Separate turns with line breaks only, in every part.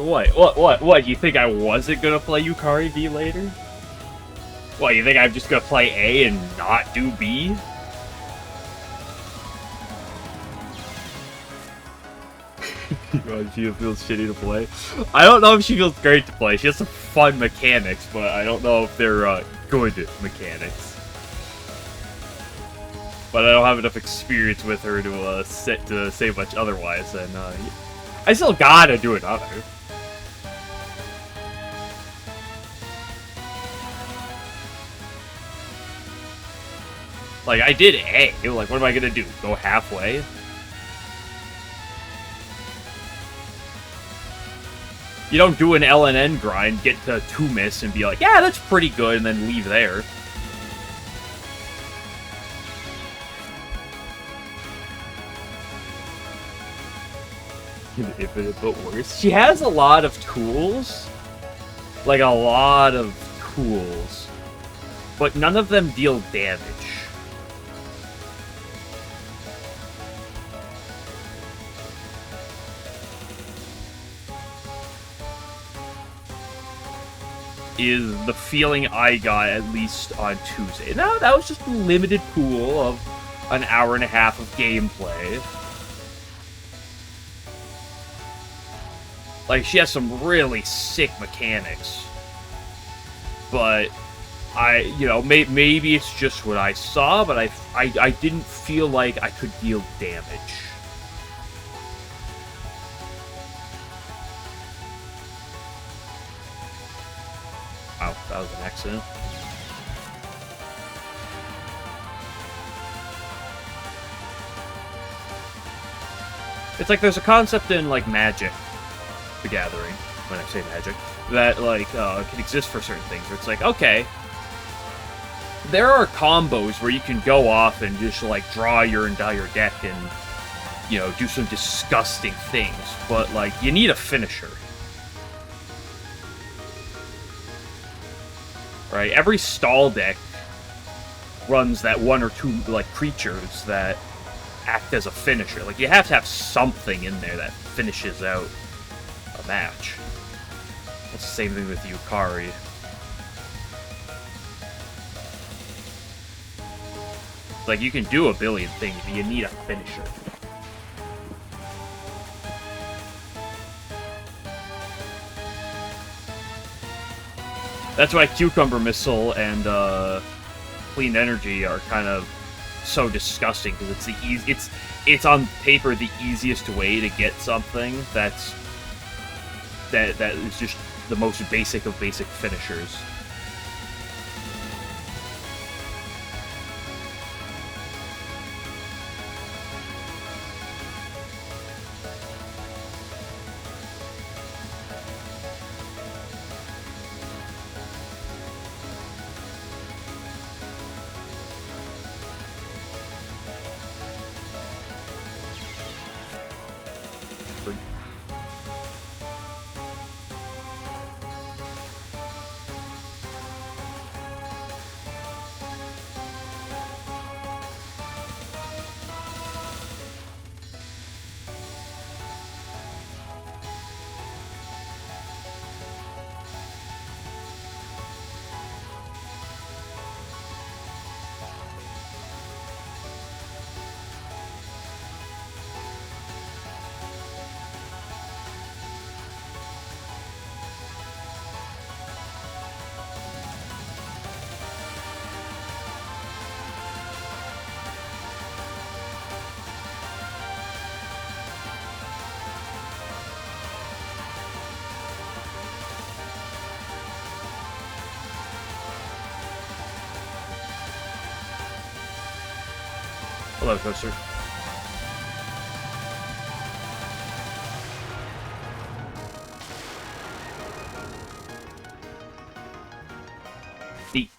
What? You think I wasn't gonna play Yukari V later? What, you think I'm just gonna play A and not do B? She feels shitty to play. I don't know if she feels great to play. She has some fun mechanics, but I don't know if they're good mechanics. But I don't have enough experience with her to say much otherwise. And I still gotta do another. Like, I did A. Like, what am I gonna do? Go halfway? You don't do an LNN grind, get to 2 miss, and be like, yeah, that's pretty good, and then leave there. Infinite, but worse. She has a lot of tools. Like, a lot of tools. But none of them deal damage. Is the feeling I got, at least on Tuesday. Now, that was just a limited pool of an hour and a half of gameplay. Like, she has some really sick mechanics. But, maybe it's just what I saw, but I didn't feel like I could deal damage. Wow, that was an accident. It's like there's a concept in, like, Magic the Gathering, when I say Magic, that, like, can exist for certain things, where it's like, okay, there are combos where you can go off and just, like, draw your entire deck and, do some disgusting things, but, like, you need a finisher. Right, every stall deck runs that 1 or 2, like, creatures that act as a finisher. Like, you have to have something in there that finishes out a match. That's the same thing with Yukari. Like, you can do a billion things, but you need a finisher. That's why Cucumber Missile and Clean Energy are kind of so disgusting, because it's on paper the easiest way to get something that is just the most basic of basic finishers. Hello, Coaster. D.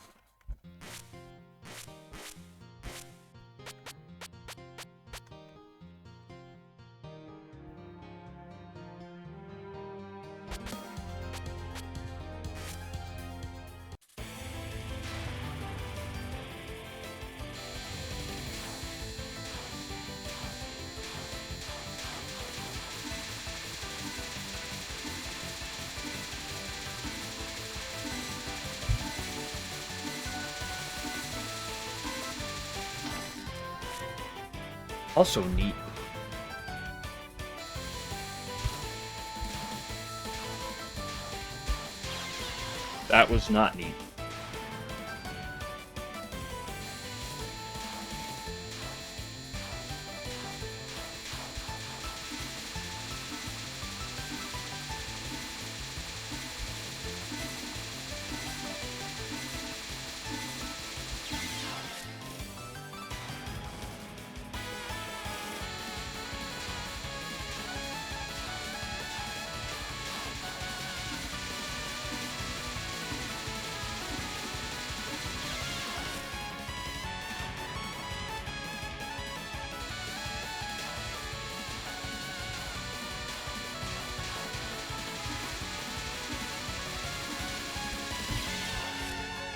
Also neat. That was not neat.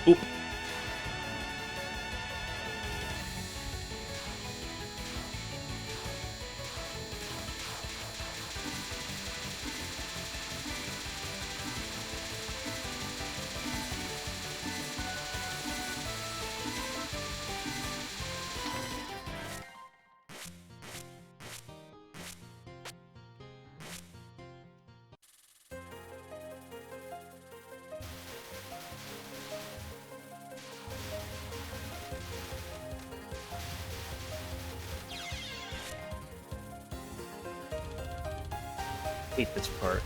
Oop. Hate this part.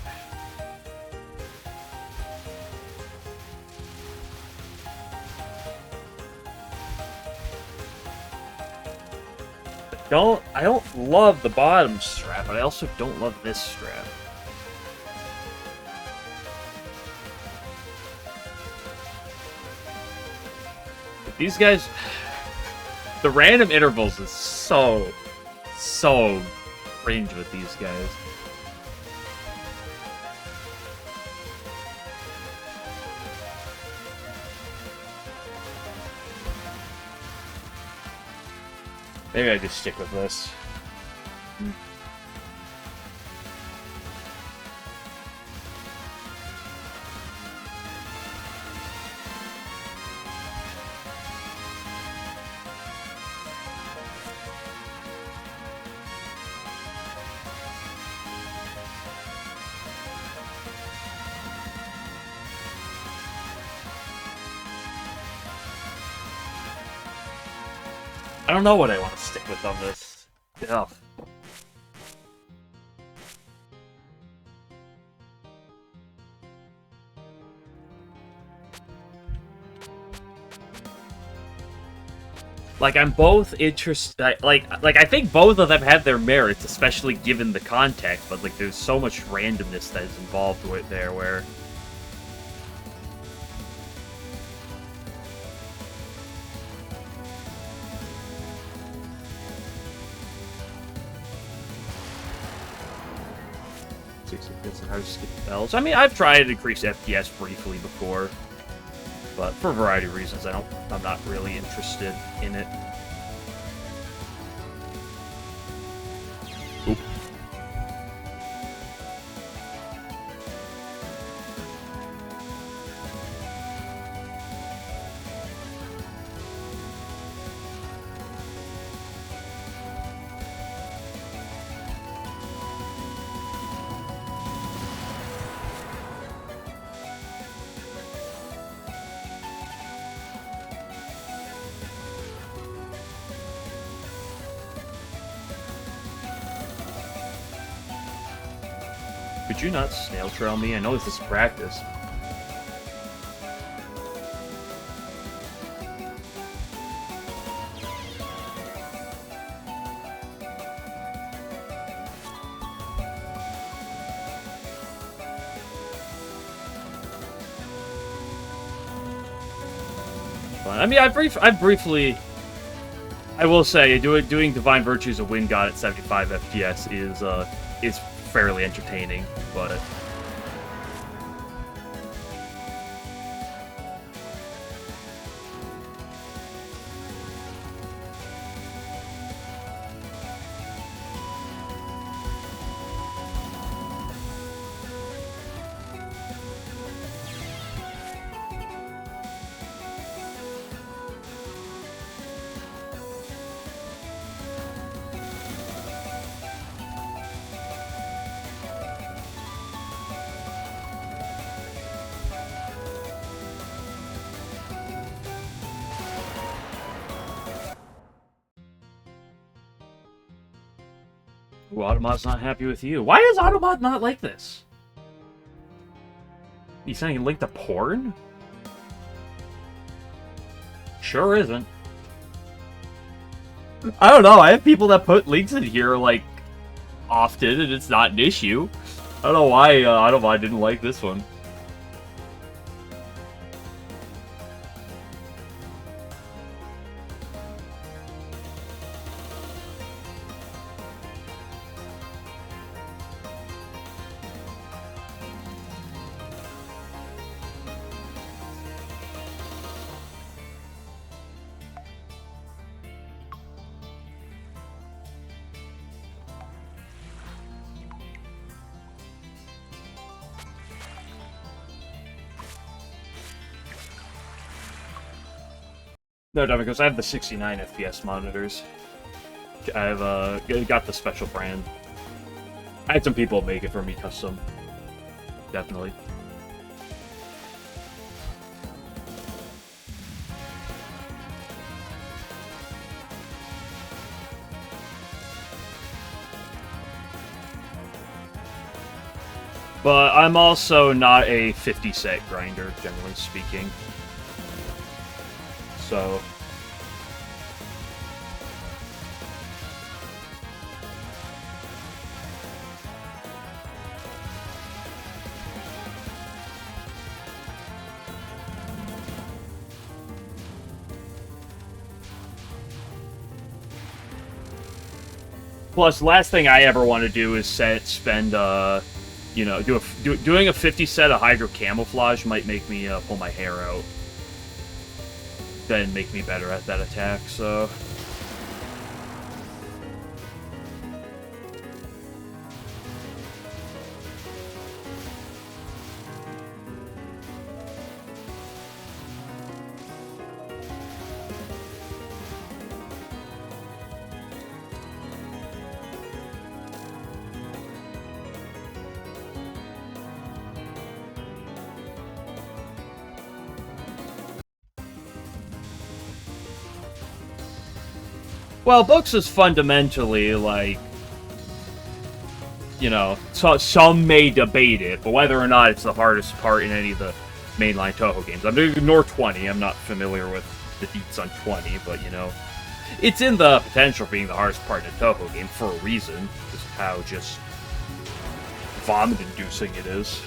I don't love the bottom strap, but I also don't love this strap. But these guys, the random intervals is so cringe with these guys. Maybe I just stick with this. I don't know what I want to stick with on this. Ugh. Like, I'm both interested. Like I think both of them have their merits, especially given the context. But like, there's so much randomness that is involved with there, where. How to skip bells. I mean, I've tried to increase FPS briefly before, but for a variety of reasons, I'm not really interested in it. Oop. Could you not snail trail me? I know this is practice. I mean, I briefly, I will say, doing Divine Virtues of Wind God at 75 FPS is fairly entertaining, but Ooh, Automat's not happy with you. Why is Automat not like this? You sending a link to porn? Sure isn't. I don't know, I have people that put links in here, like, often, and it's not an issue. I don't know why Automat didn't like this one. No, definitely, because I have the 69 FPS monitors. I've got the special brand. I had some people make it for me custom. Definitely. But I'm also not a 50 set grinder, generally speaking. So plus, last thing I ever want to do is spend you know, doing a 50 set of Hydro Camouflage might make me pull my hair out. Then make me better at that attack, so... Well, books is fundamentally, like, you know, so some may debate it, but whether or not it's the hardest part in any of the mainline Touhou games. I'm going to ignore 20. I'm not familiar with the deets on 20, but, you know, it's in the potential for being the hardest part in a Touhou game for a reason. Just how just vomit-inducing it is.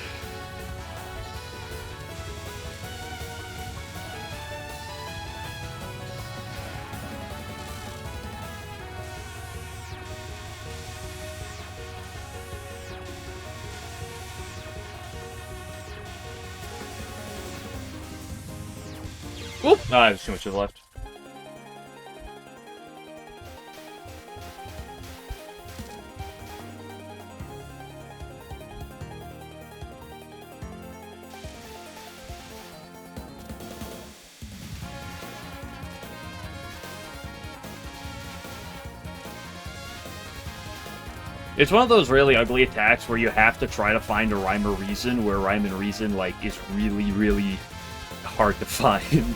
Oop! Ah, I have too much left. It's one of those really ugly attacks where you have to try to find a rhyme or reason, where rhyme and reason, like, is really, really hard to find.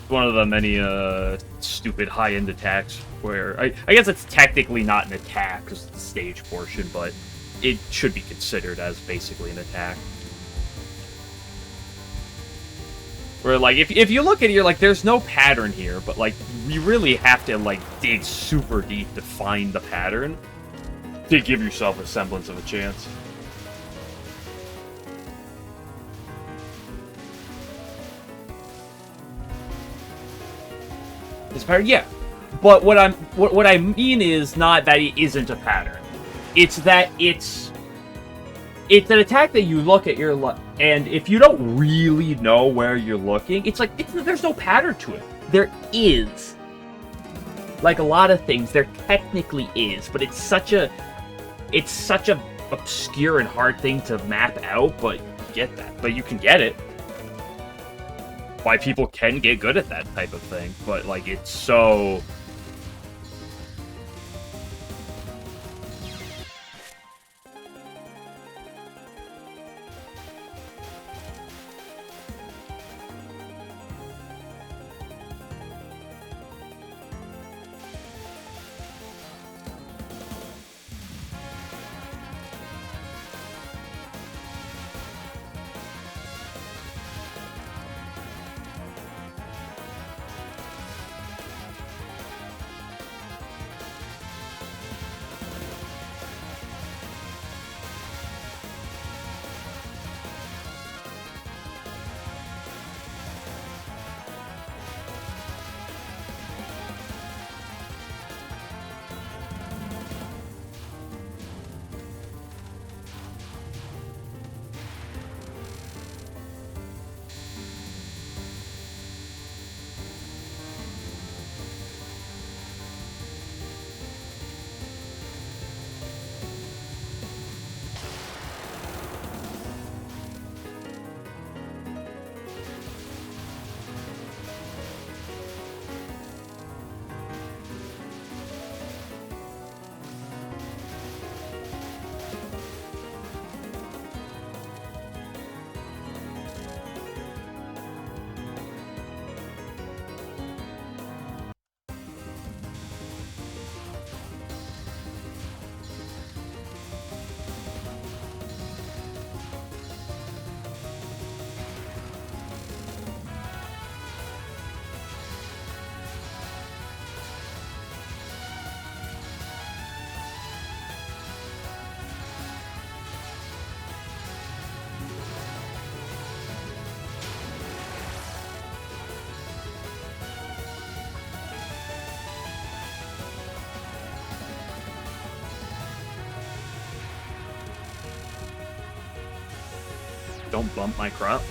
One of the many stupid high-end attacks where I guess it's technically not an attack because it's the stage portion, but it should be considered as basically an attack. Where, like, if you look at it, you're like, there's no pattern here, but, like, you really have to, like, dig super deep to find the pattern to give yourself a semblance of a chance. This pattern, yeah. But what I mean is not that it isn't a pattern. It's that it's an attack that you look at and if you don't really know where you're looking, it's like there's no pattern to it. There is. Like a lot of things, there technically is, but it's such a obscure and hard thing to map out, but you get that. But you can get it. Why people can get good at that type of thing, but, like, it's so... don't bump my crop.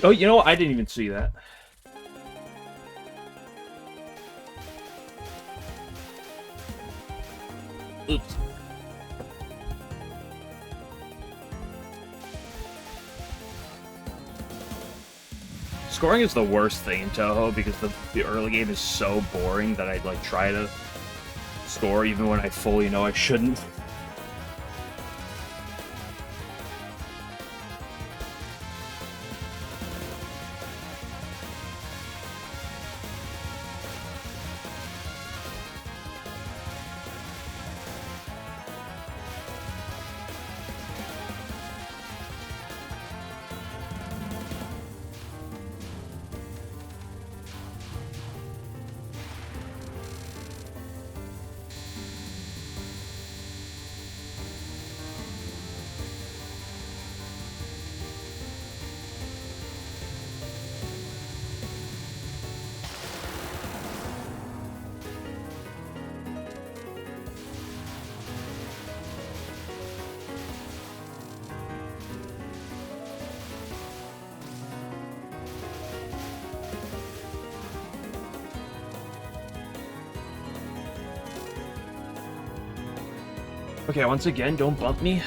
Oh, you know what? I didn't even see that. Oops. Scoring is the worst thing in Touhou because the early game is so boring that I'd like try to score even when I fully know I shouldn't. Okay, once again, don't bump me.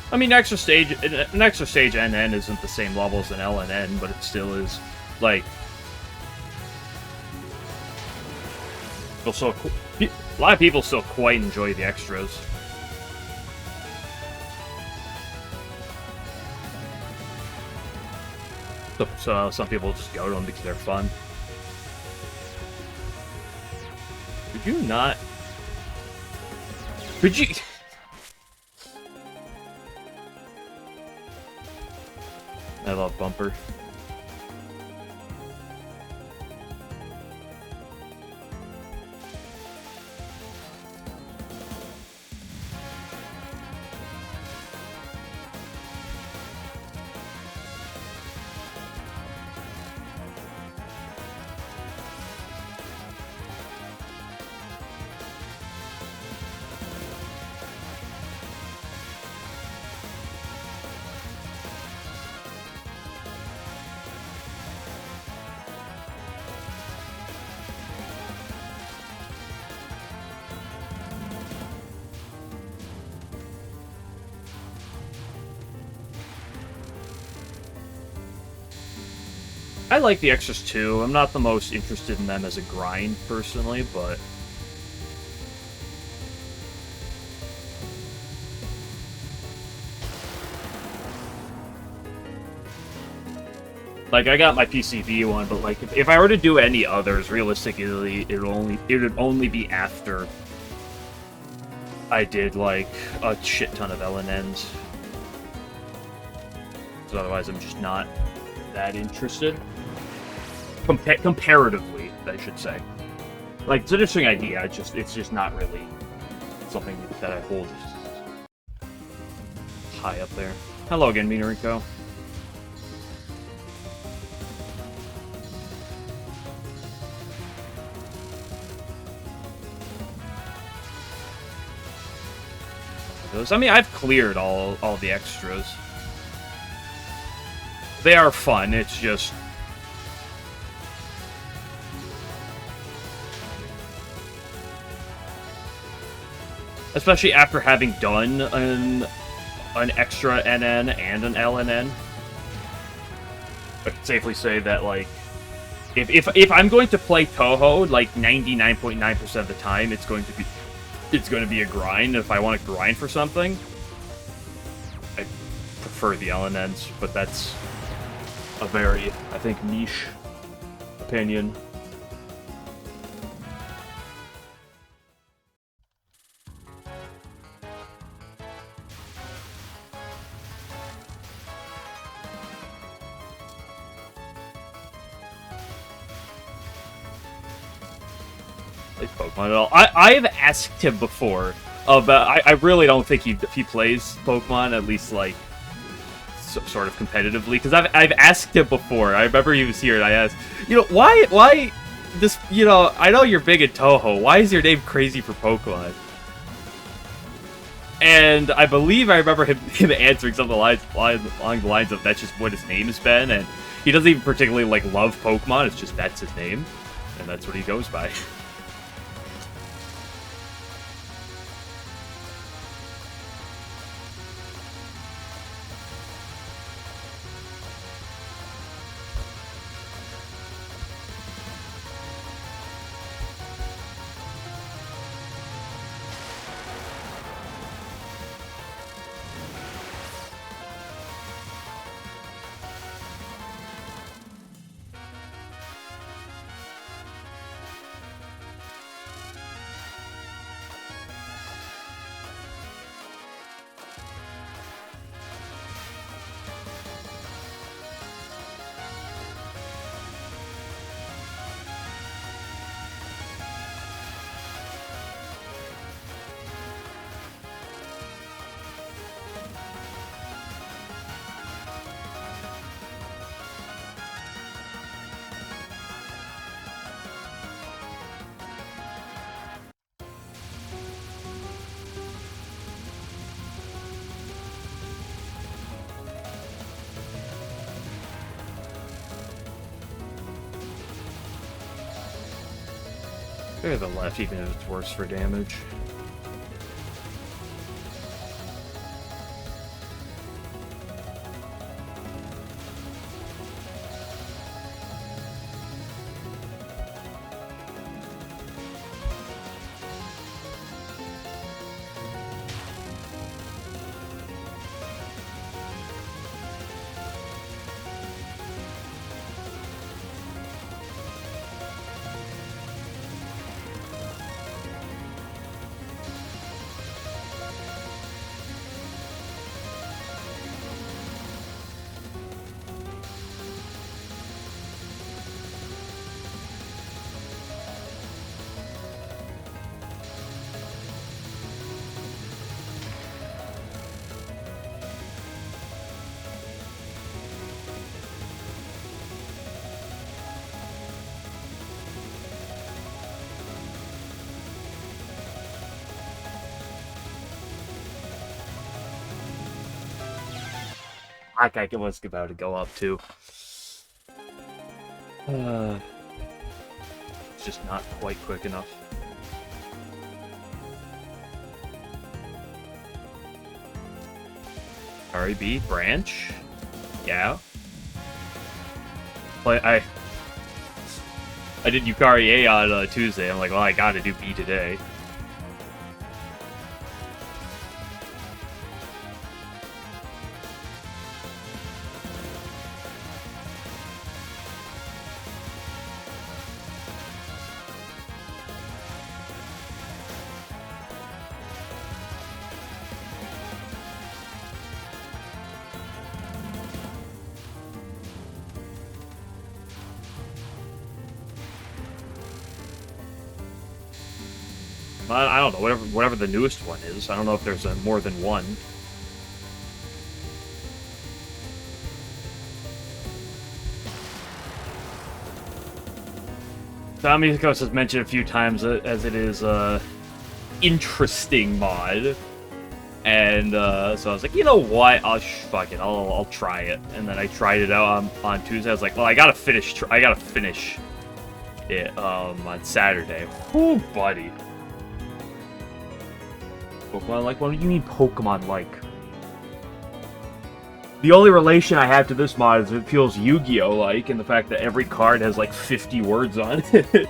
I mean, an extra stage NN isn't the same level as an LNN, but it still is, like, so cool. A lot of people still quite enjoy the extras. So some people just go to them because they're fun. Could you not? Could you? I love Bumper. I like the extras too. I'm not the most interested in them as a grind, personally, but... Like, I got my PCV one, but like, if I were to do any others, realistically, it would only be after I did, like, a shit ton of LNNs. So otherwise, I'm just not that interested. Comparatively, I should say. Like, it's an interesting idea, it's just not really something that I hold high up there. Hello again, Minariko. I mean, I've cleared all the extras. They are fun, it's just... Especially after having done an extra NN and an LNN. I can safely say that, like, if I'm going to play Touhou, like, 99.9% of the time, it's going to be a grind. If I want to grind for something, I prefer the LNNs, but that's a very, I think, niche opinion. Pokemon at all. I've asked him before about. I really don't think he plays Pokemon, at least like sort of competitively, because I've asked him before. I remember he was here and I asked, why this, I know you're big at Touhou, why is your name crazy for Pokemon? And I believe I remember him answering something along the lines of that's just what his name has been, and he doesn't even particularly like love Pokemon, it's just that's his name, and that's what he goes by. Go to the left, even if it's worse for damage. I was about to go up too. It's just not quite quick enough. RAB branch. Yeah. I did Yukari A on Tuesday. I'm like, well, I gotta do B today. I don't know, whatever the newest one is. I don't know if there's more than one. Amicos has mentioned a few times as it is a interesting mod, And so I was like, you know what? Fuck it. I'll try it. And then I tried it out on Tuesday. I was like, well, I gotta finish it on Saturday. Whoo, buddy. Pokemon like? What do you mean Pokemon like? The only relation I have to this mod is it feels Yu-Gi-Oh! Like, and the fact that every card has like 50 words on it.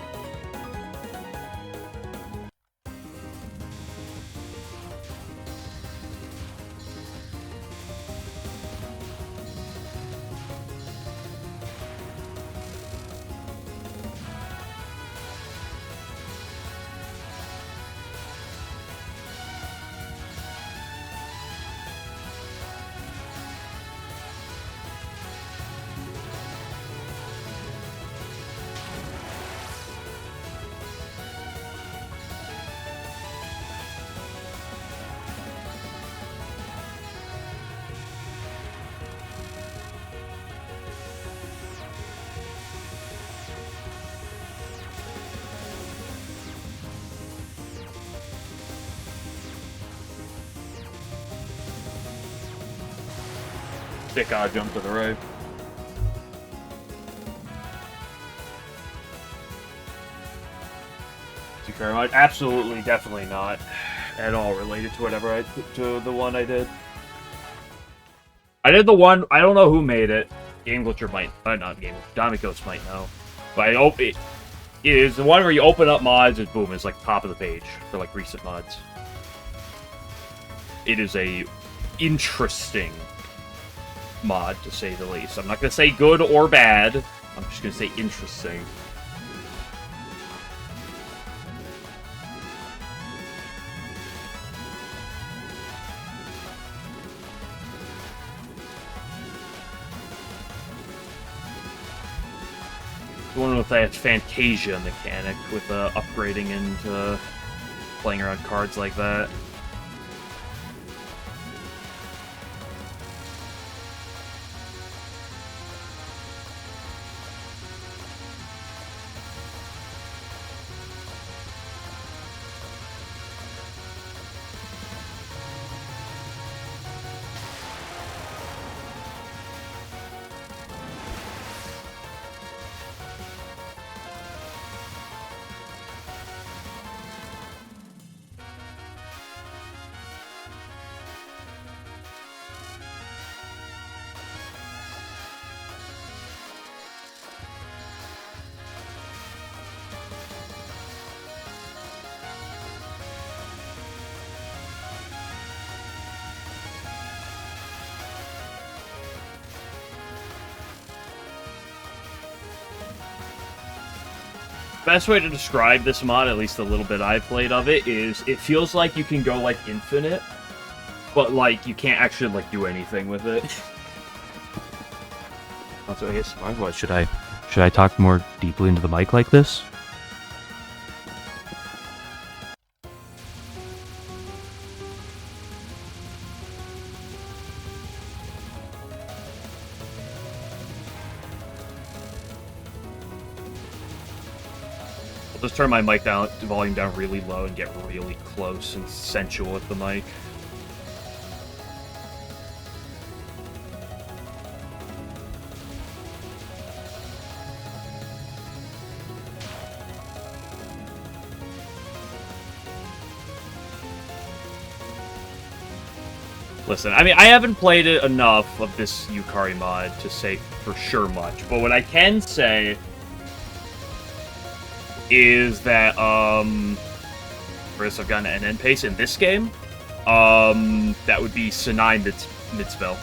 Thick odd jump to the right. Too very much. Absolutely, definitely not at all related to to the one I did. I did the one. I don't know who made it. Game Glitcher might, not Game Glitcher. Domicos might know, but it is the one where you open up mods and boom, it's like top of the page for like recent mods. It is a interesting mod, to say the least. I'm not going to say good or bad. I'm just going to say interesting. I wonder if that Fantasia mechanic with upgrading and playing around cards like that. Best way to describe this mod, at least the little bit I played of it, is it feels like you can go like infinite, but like you can't actually like do anything with it. Also, I guess what should I talk more deeply into the mic like this? I'll just turn my mic down, volume down really low and get really close and sensual with the mic. Listen, I mean, I haven't played it enough of this Yukari mod to say for sure much, but what I can say is that, first I've gotten an LNN pace in this game, that would be Sinai mid-spell.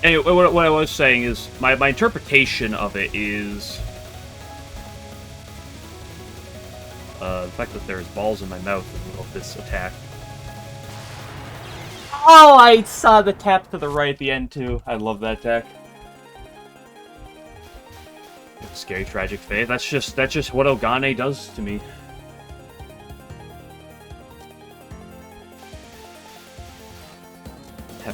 Anyway, what I was saying is, my interpretation of it is the fact that there's balls in my mouth in the middle of this attack. Oh, I saw the tap to the right at the end, too. I love that attack. Scary, tragic fate. That's just what Ogane does to me.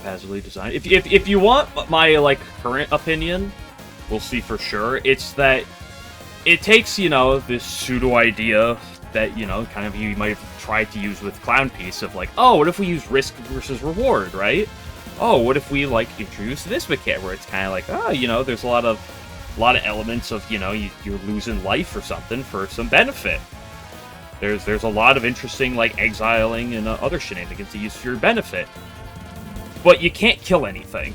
haphazardly designed. If you want my, like, current opinion, we'll see for sure, it's that it takes, you know, this pseudo-idea that, you know, kind of you might have tried to use with Clown Piece of, like, oh, what if we use risk versus reward, right? Oh, what if we, like, introduce this mechanic where it's kind of like, oh, you know, there's a lot of elements of, you know, you're losing life or something for some benefit. There's a lot of interesting, like, exiling and other shenanigans to use for your benefit. But you can't kill anything.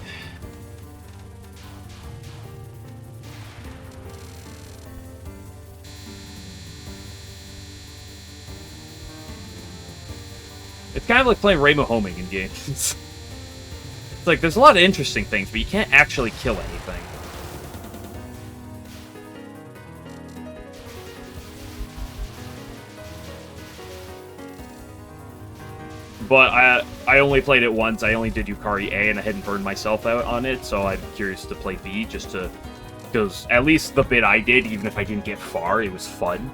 It's kind of like playing Rainbow Homing in games. It's like, there's a lot of interesting things, but you can't actually kill anything. But I only played it once. I only did Yukari A, and I hadn't burned myself out on it, so I'm curious to play B, just to... Because at least the bit I did, even if I didn't get far, it was fun.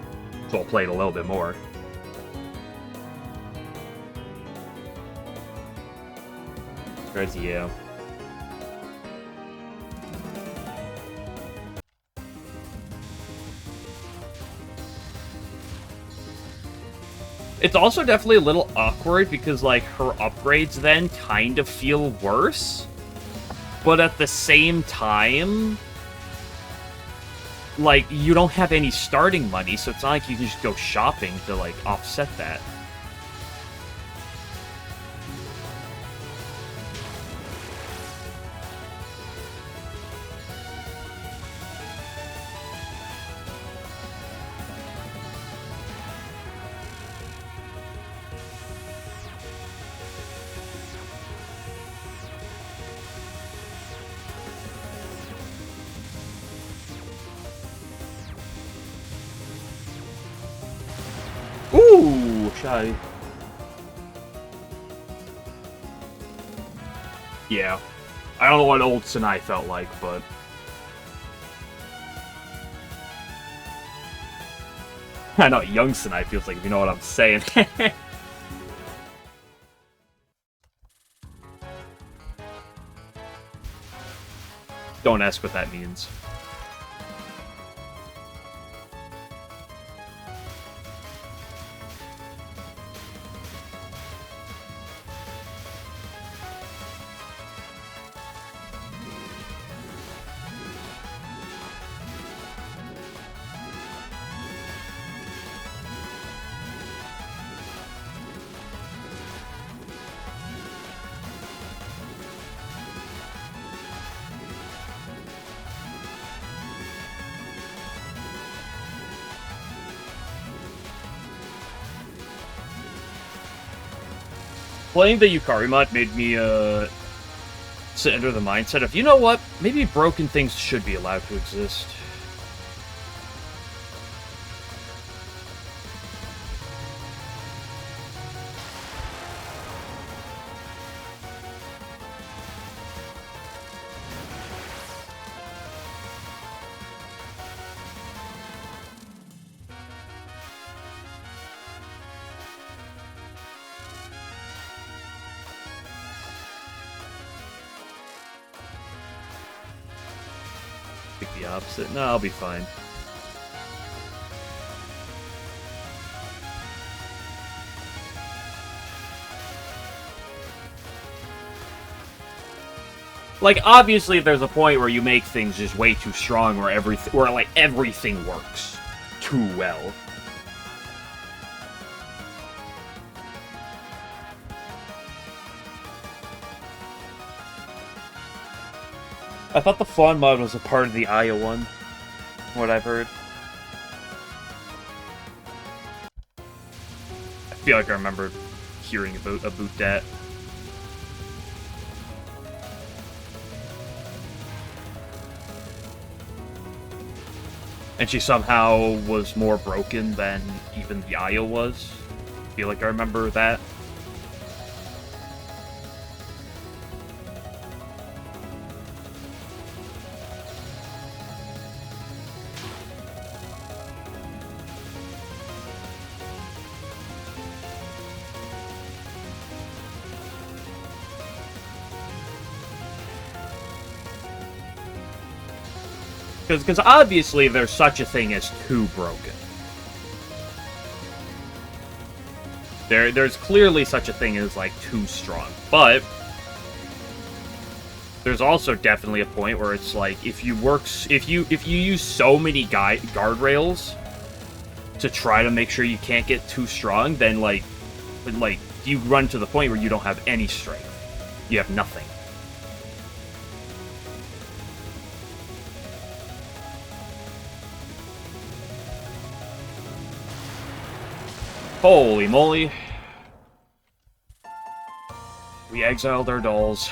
So I'll play it a little bit more. Yeah. It's also definitely a little awkward because, like, her upgrades then kind of feel worse. But at the same time, like, you don't have any starting money, so it's not like you can just go shopping to, like, offset that. Ooh, shy. Yeah. I don't know what old Sinai felt like, but... I know what young Sinai feels like, if you know what I'm saying. Don't ask what that means. Playing the Yukari mod made me, sit under the mindset of, you know what, maybe broken things should be allowed to exist. The opposite. No, I'll be fine. Like, obviously, there's a point where you make things just way too strong, where everything works too well. I thought the Fawn mod was a part of the Aya one, from what I've heard. I feel like I remember hearing about that. And she somehow was more broken than even the Aya was. I feel like I remember that. because obviously there's such a thing as too broken. There's clearly such a thing as, like, too strong. But there's also definitely a point where it's like, if you use so many guardrails to try to make sure you can't get too strong, then, like, you run to the point where you don't have any strength. You have nothing. Holy moly. We exiled our dolls.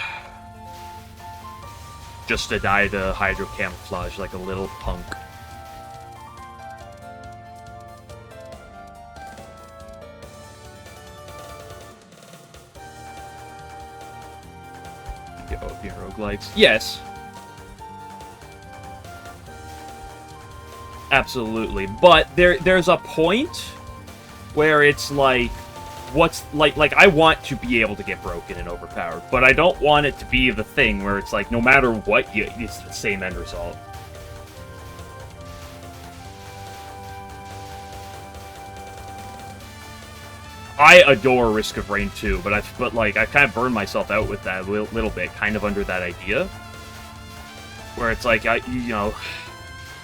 Just to die to hydro camouflage like a little punk. Roguelikes. Yes. Absolutely. But there's a point where it's like, like I want to be able to get broken and overpowered, but I don't want it to be the thing where it's like, no matter what, it's the same end result. I adore Risk of Rain 2, but I kind of burned myself out with that a little bit, kind of under that idea, where it's like, you know,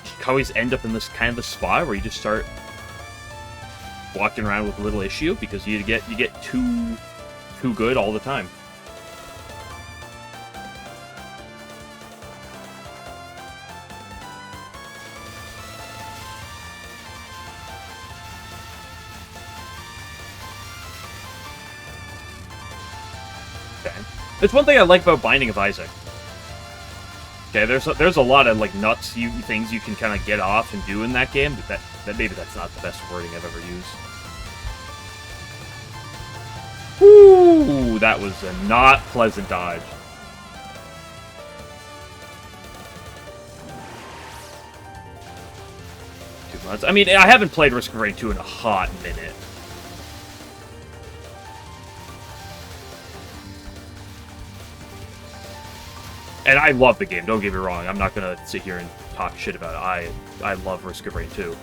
you always end up in this kind of a spot where you just start walking around with a little issue because you get too good all the time. It's one thing I like about Binding of Isaac. Okay, there's a lot of like nuts things you can kind of get off and do in that game, but that maybe that's not the best wording I've ever used. Whoo! That was a not pleasant dodge. Too much. I mean, I haven't played Risk of Rain 2 in a hot minute. And I love the game, don't get me wrong. I'm not going to sit here and talk shit about it. I love Risk of Rain 2.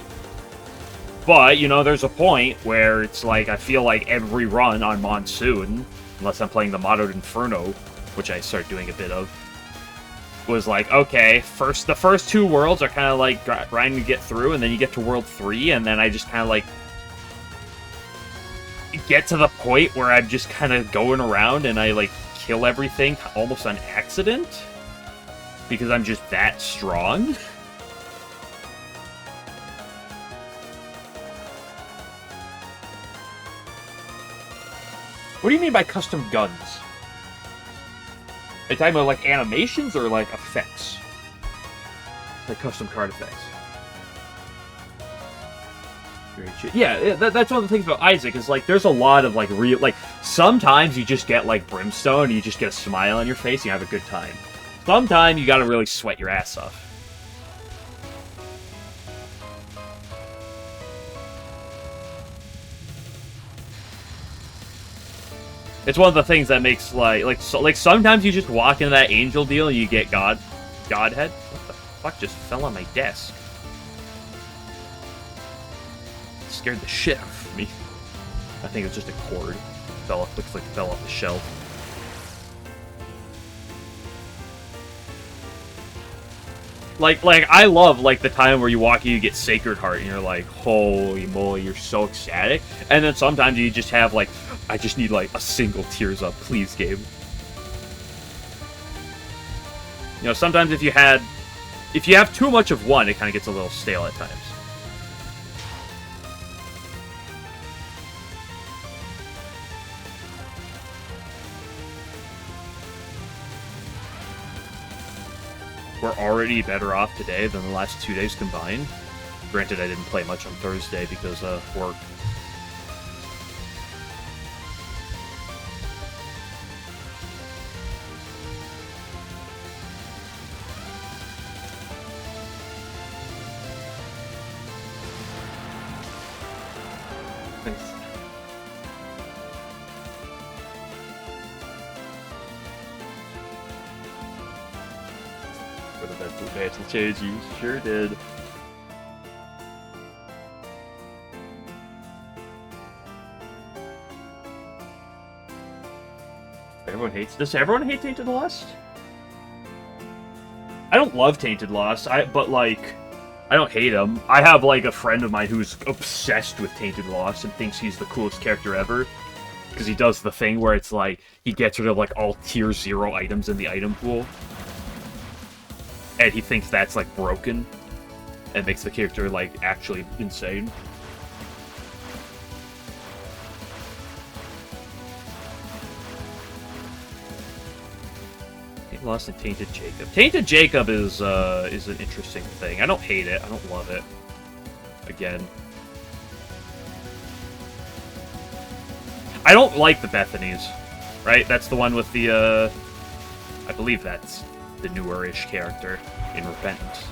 But, you know, there's a point where it's like, I feel like every run on Monsoon, unless I'm playing the Mottoed Inferno, which I started doing a bit of, was like, okay, the first two worlds are kind of like grinding to get through, and then you get to World 3, and then I just kind of like get to the point where I'm just kind of going around and I like kill everything almost on accident. Because I'm just that strong. What do you mean by custom guns? Are you talking about like animations or like effects? Like custom card effects? Yeah, that's one of the things about Isaac, is like there's a lot of like real, like sometimes you just get like brimstone and you just get a smile on your face and you have a good time. Sometimes you gotta really sweat your ass off. It's one of the things that makes like sometimes you just walk into that angel deal and you get Godhead. What the fuck just fell on my desk? It scared the shit out of me. I think it's just a cord. Looks like it fell off the shelf. Like I love like the time where you walk in, you get Sacred Heart, and you're like, holy moly, you're so ecstatic. And then sometimes you just have like, I just need like a single Tears Up, please, game. You know, sometimes if you have too much of one, it kind of gets a little stale at times. We're already better off today than the last 2 days combined. Granted, I didn't play much on Thursday because of work. Mantle change, you sure did. Everyone hates. Does everyone hate Tainted Lost? I don't love Tainted Lost, but like, I don't hate him. I have like a friend of mine who's obsessed with Tainted Lost and thinks he's the coolest character ever. Because he does the thing where it's like, he gets rid of like all tier 0 items in the item pool. And he thinks that's like broken. And makes the character like actually insane. Lost and Tainted Jacob. Tainted Jacob is an interesting thing. I don't hate it. I don't love it. Again. I don't like the Bethanies. Right? That's the one with the, I believe that's the newer-ish character in Repentance.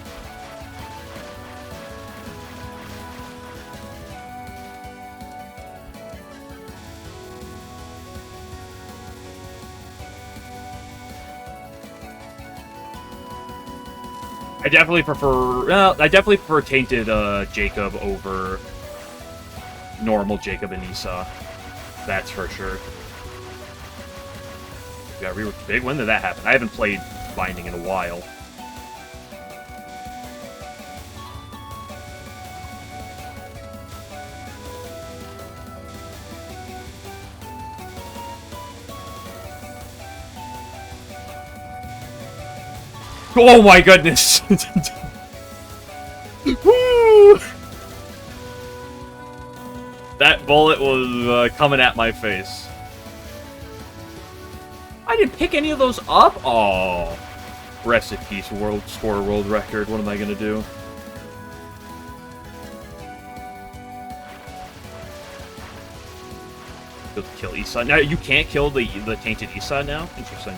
I definitely prefer Tainted Jacob over normal Jacob and Esau. That's for sure. Yeah, we were big. When did that happen? I haven't played Binding in a while. Oh my goodness! Woo! That bullet was coming at my face. I didn't pick any of those up? Oh. Rest in peace, world record. What am I gonna do? Kill Esau. Now you can't kill the tainted Esau now? Interesting.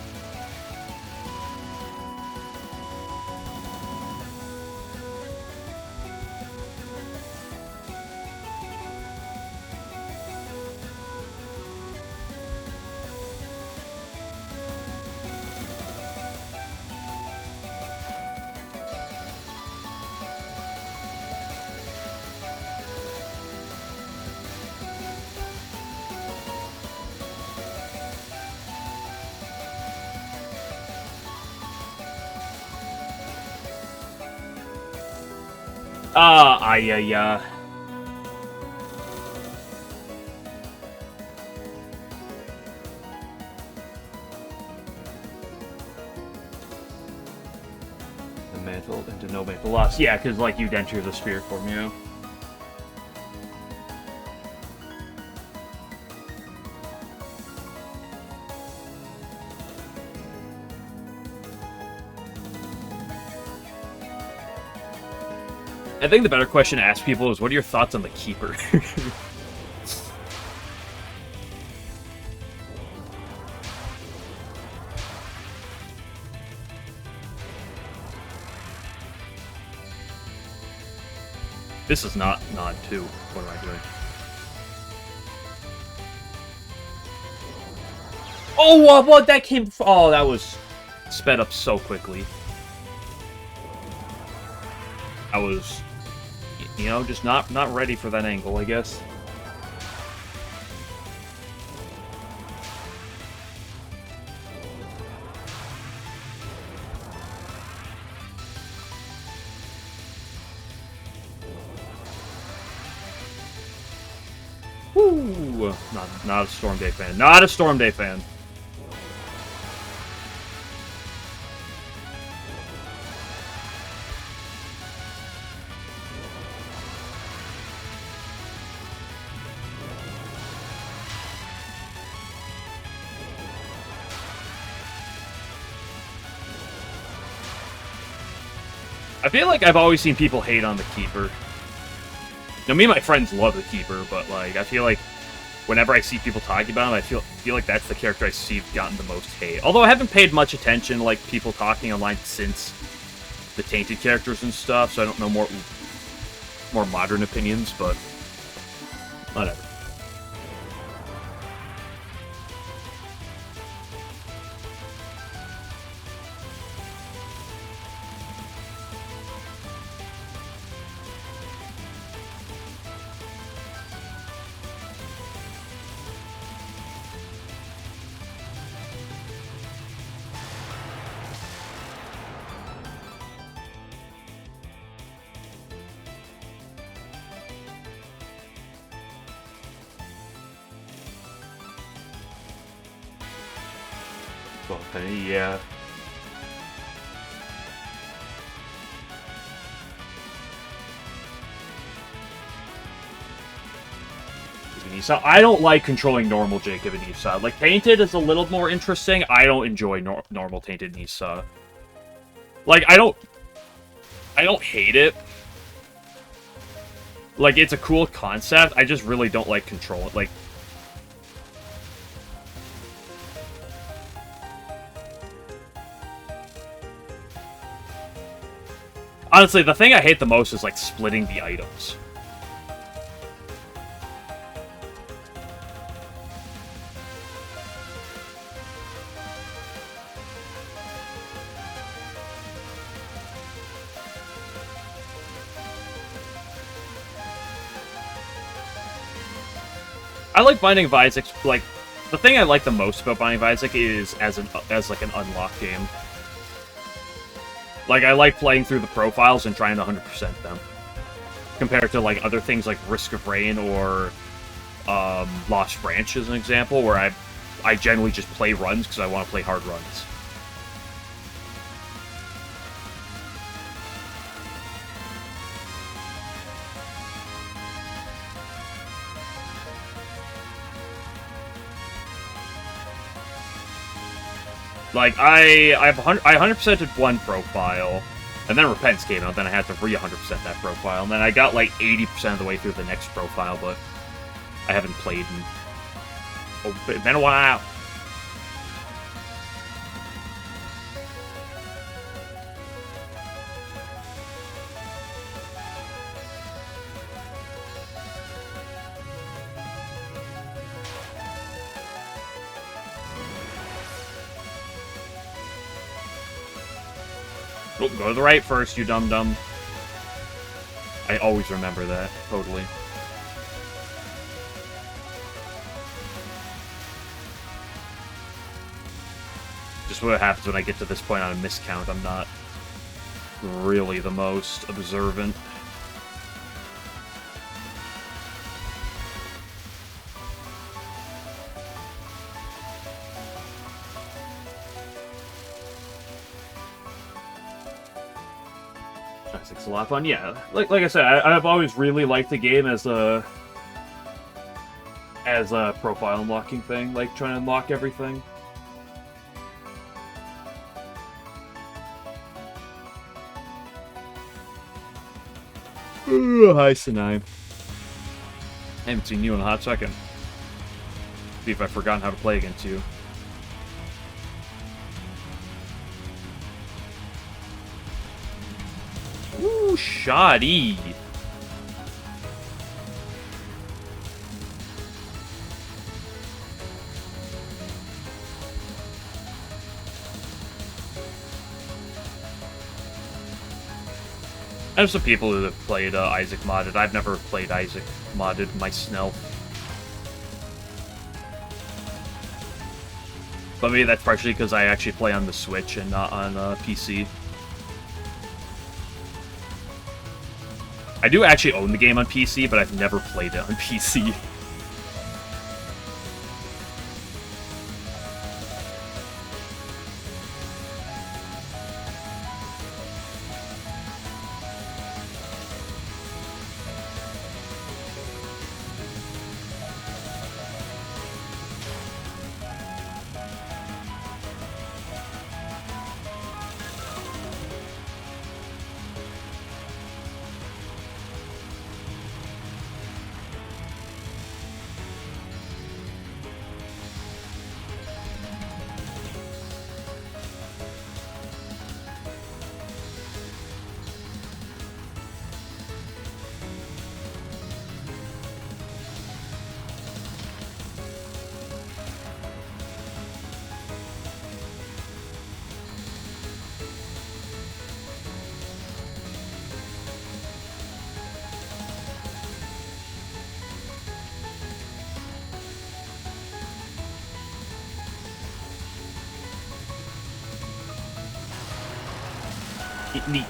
Yeah. The mantle into no mantle lost. Yeah, because like you'd enter the spirit form, you know. I think the better question to ask people is, what are your thoughts on the Keeper? This is not Nod 2. What am I doing? Oh, what? That came... Oh, that was sped up so quickly. I was... You know, just not ready for that angle, I guess. Woo! Not a Storm Day fan. Not a Storm Day fan. I feel like I've always seen people hate on the Keeper. Now, me and my friends love the Keeper, but like I feel like whenever I see people talking about him, I feel like that's the character I see gotten the most hate. Although I haven't paid much attention, like people talking online since the Tainted characters and stuff, so I don't know more modern opinions, but whatever. Well, yeah. So I don't like controlling normal Jacob and Nisa. Like, Tainted is a little more interesting. I don't enjoy normal Tainted Nisa. Like, I don't hate it. Like, it's a cool concept. I just really don't like control it. Like, honestly, the thing I hate the most is, like, splitting the items. I like Binding of Isaac. Like, the thing I like the most about Binding of Isaac is as like an unlock game. Like, I like playing through the profiles and trying to 100% them, compared to like other things like Risk of Rain or Lost Branch as an example, where I generally just play runs because I want to play hard runs. Like, I 100%ed one profile, and then Repentance came out, then I had to re-100% that profile, and then I got, like, 80% of the way through the next profile, but I haven't played in... Oh, it's been a while. Oh, go to the right first, you dum-dum. I always remember that, totally. Just what happens when I get to this point on a miscount. I'm not really the most observant. It's a lot of fun, yeah. Like I said, I've always really liked the game as a profile unlocking thing, like trying to unlock everything. Hi, Sinai. I haven't seen you in a hot second. See if I've forgotten how to play against you. Ooh, shoddy. I know some people who have played Isaac modded. I've never played Isaac modded myself. But maybe that's partially because I actually play on the Switch and not on PC. I do actually own the game on PC, but I've never played it on PC. Neat.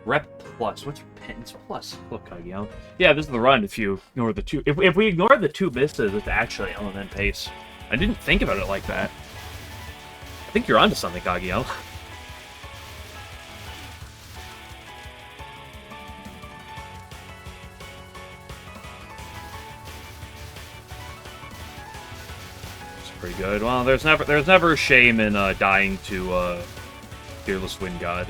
Rep plus. What's Repentance plus? Look, Kageyama. Yeah, this is the run if you ignore the two. If we ignore the two misses, it's actually LNN pace. I didn't think about it like that. I think you're onto something, Kageyama. Pretty good. Well, there's never a shame in dying to Fearless Wind God.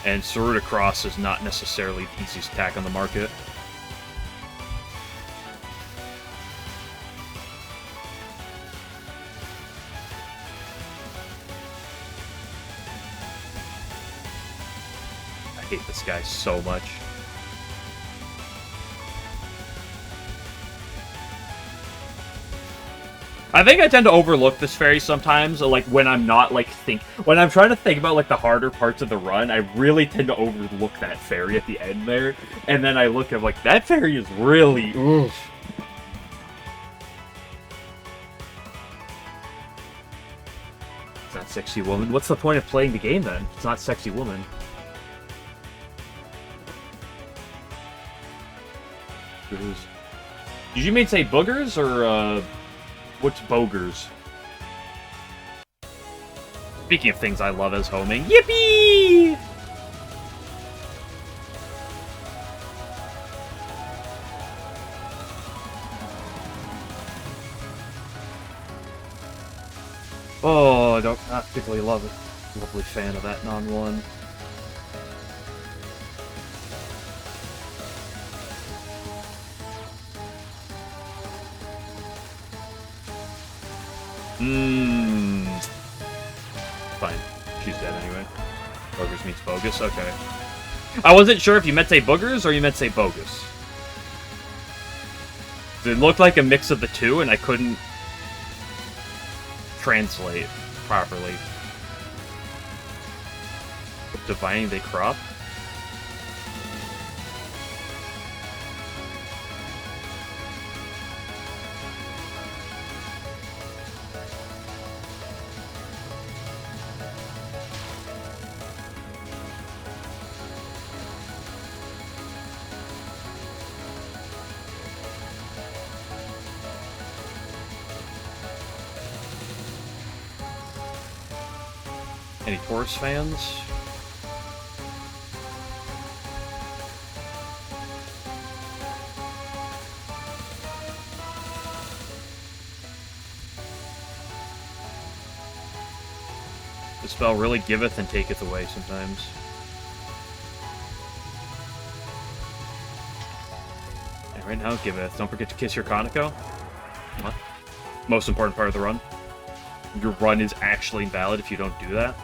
And Saruta Cross is not necessarily the easiest attack on the market. I hate this guy so much. I think I tend to overlook this fairy sometimes, like when I'm not when I'm trying to think about like the harder parts of the run, I really tend to overlook that fairy at the end there, and then I look at like that fairy is really oof. It's not Sexy Woman. What's the point of playing the game then? It's not Sexy Woman. Did you mean say boogers or what's bogers? Speaking of things I love as homing, yippee! Oh, I don't not particularly love it. Lovely fan of that non-one. Fine. She's dead anyway. Bogus meets bogus? Okay. I wasn't sure if you meant say boogers or you meant say bogus. It looked like a mix of the two, and I couldn't translate properly. Divining they crop? Any Chorus fans? The spell really giveth and taketh away sometimes. And right now, giveth. Don't forget to kiss your Kaneko. What? Most important part of the run. Your run is actually invalid if you don't do that.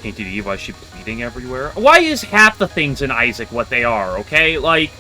Tainted Eve, why is she bleeding everywhere? Why is half the things in Isaac what they are, okay? Like...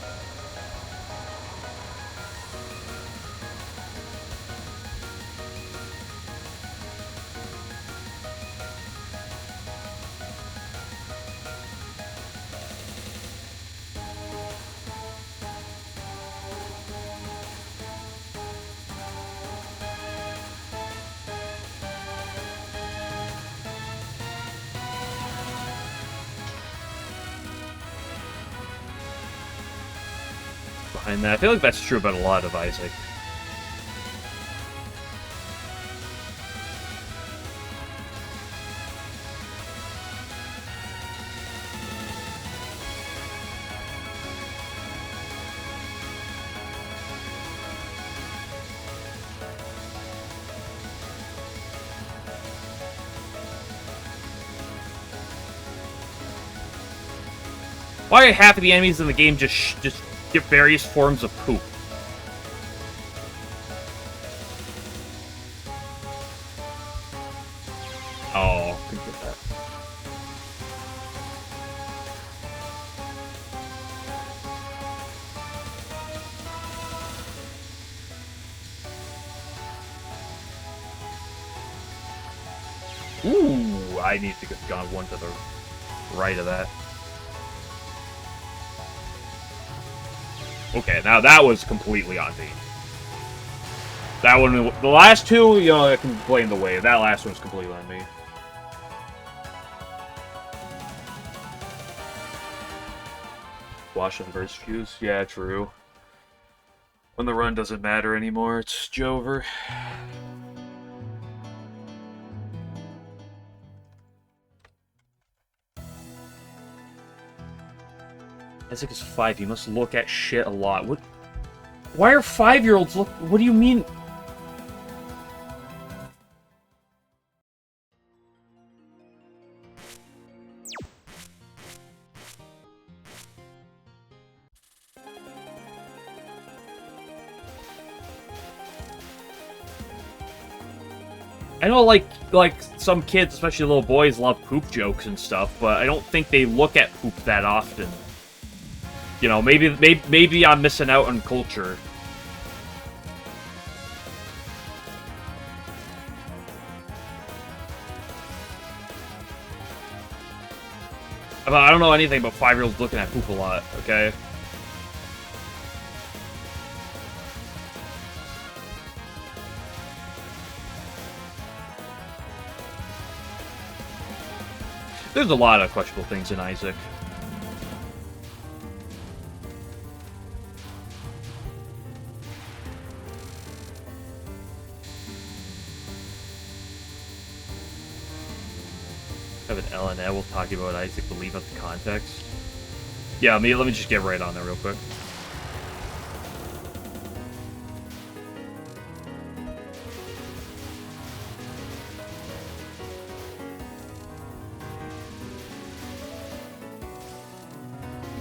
behind that. I feel like that's true about a lot of Isaac. Why are half of the enemies in the game just get various forms of poop? Ooh, I need to have gone one to the right of that. Okay, now that was completely on me. That one, the last two, you know, I can blame the wave. That last one was completely on me. Wash and burst fuse? Yeah, true. When the run doesn't matter anymore, it's Jover. Isaac is 5. He must look at shit a lot. What? Why are 5-year-olds look? What do you mean? I know, like some kids, especially little boys, love poop jokes and stuff, but I don't think they look at poop that often. You know, maybe I'm missing out on culture. I don't know anything about 5-year-olds looking at poop a lot, okay? There's a lot of questionable things in Isaac. I have an LNN, we'll talk about Isaac, but leave out the context. Yeah, let me just get right on there real quick.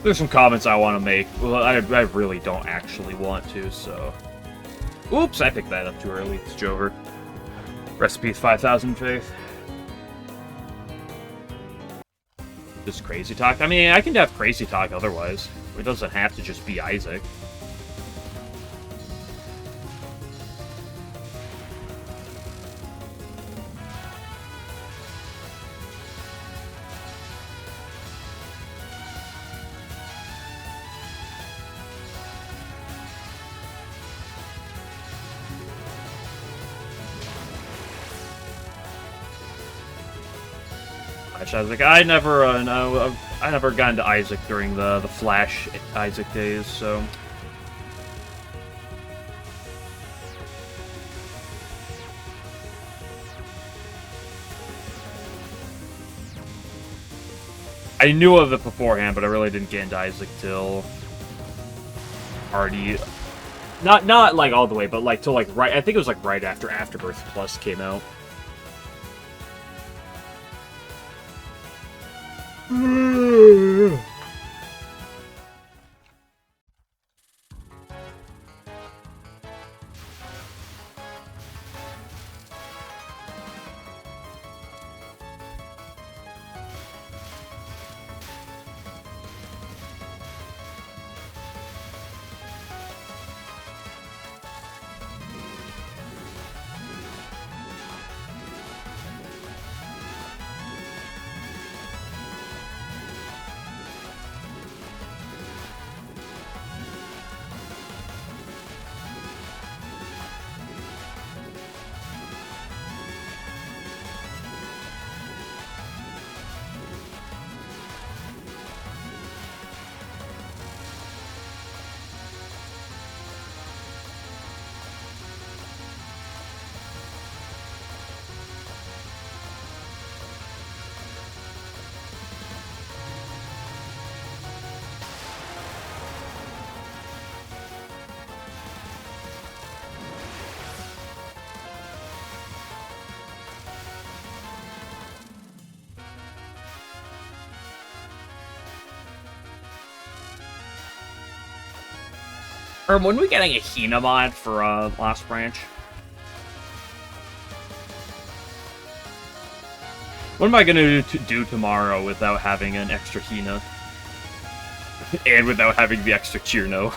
There's some comments I want to make. Well, I really don't actually want to, so... Oops, I picked that up too early. It's Jover. Recipe 5,000 faith. Just crazy talk? I mean, I can have crazy talk otherwise. It doesn't have to just be Isaac. I was like, I never got into Isaac during the Flash Isaac days, so... I knew of it beforehand, but I really didn't get into Isaac till... already... Not like all the way, but like till like right... I think it was like right after Afterbirth Plus came out. When are we getting a Hina mod for Last Branch? What am I gonna do tomorrow without having an extra Hina? And without having the extra Chirno?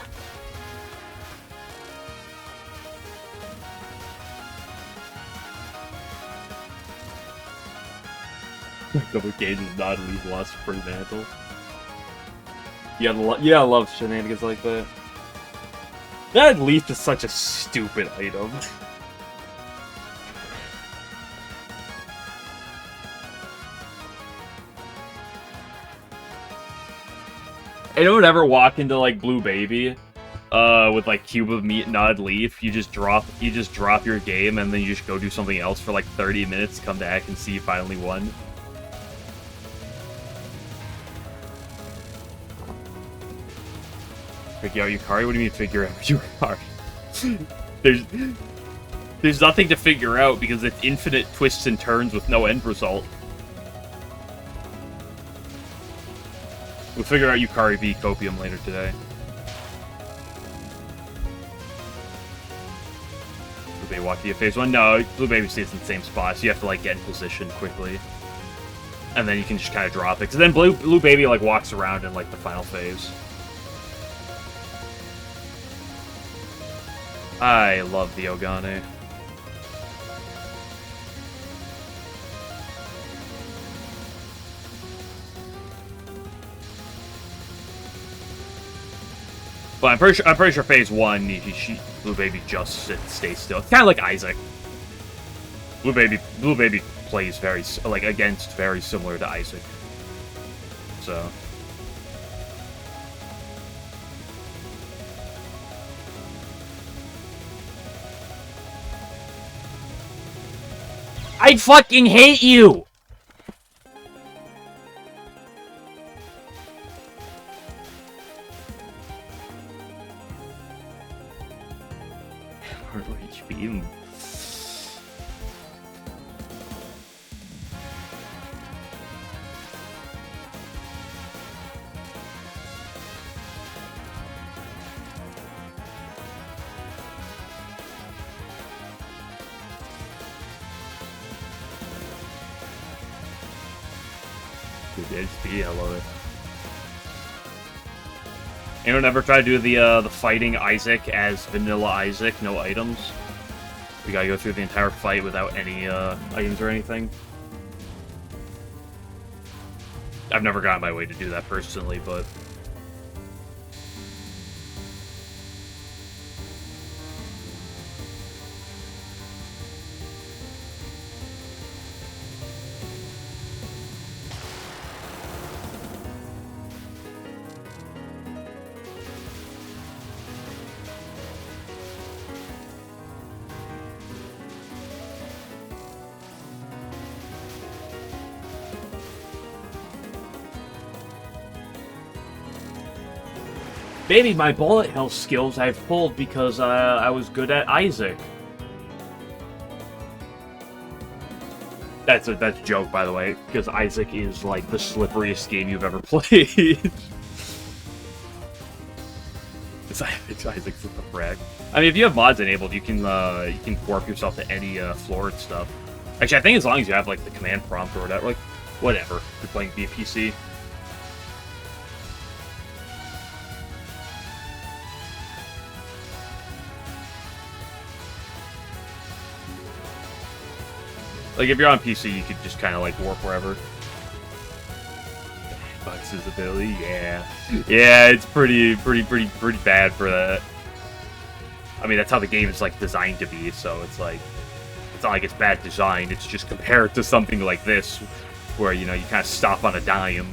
Double Cage does not leave lost free mantle. Yeah, I love shenanigans like that. That leaf is such a stupid item. Anyone ever walk into like Blue Baby, with like Cube of Meat and Odd Leaf? You just drop your game and then you just go do something else for like 30 minutes. Come back and see you finally won. Figure out Yukari? What do you mean figure out Yukari? There's nothing to figure out because it's infinite twists and turns with no end result. We'll figure out Yukari v Copium later today. Blue Baby walk via phase 1? No, Blue Baby stays in the same spot, so you have to like get in position quickly. And then you can just kind of drop it. Because then Blue Baby like walks around in like the final phase. I love the Ogane. But I'm pretty sure phase 1, Blue Baby just stays still. It's kind of like Isaac. Blue Baby plays very similar to Isaac. So. I fucking hate you! HP. Good HP, I love it. Anyone ever try to do the fighting Isaac as vanilla Isaac, no items? We gotta go through the entire fight without any items or anything. I've never gotten my way to do that personally, but maybe my bullet hell skills I've pulled because I was good at Isaac. That's a joke, by the way, because Isaac is like the slipperiest game you've ever played. Isaac's just a frag. I mean, if you have mods enabled, you can warp yourself to any floor and stuff. Actually, I think as long as you have like the command prompt or whatever, like whatever, if you're playing via PC. Like, if you're on PC, you could just kind of, like, warp wherever. Bucks' ability, yeah. Yeah, it's pretty bad for that. I mean, that's how the game is, like, designed to be, so it's like... It's not like it's bad design, it's just compared to something like this, where, you know, you kind of stop on a dime.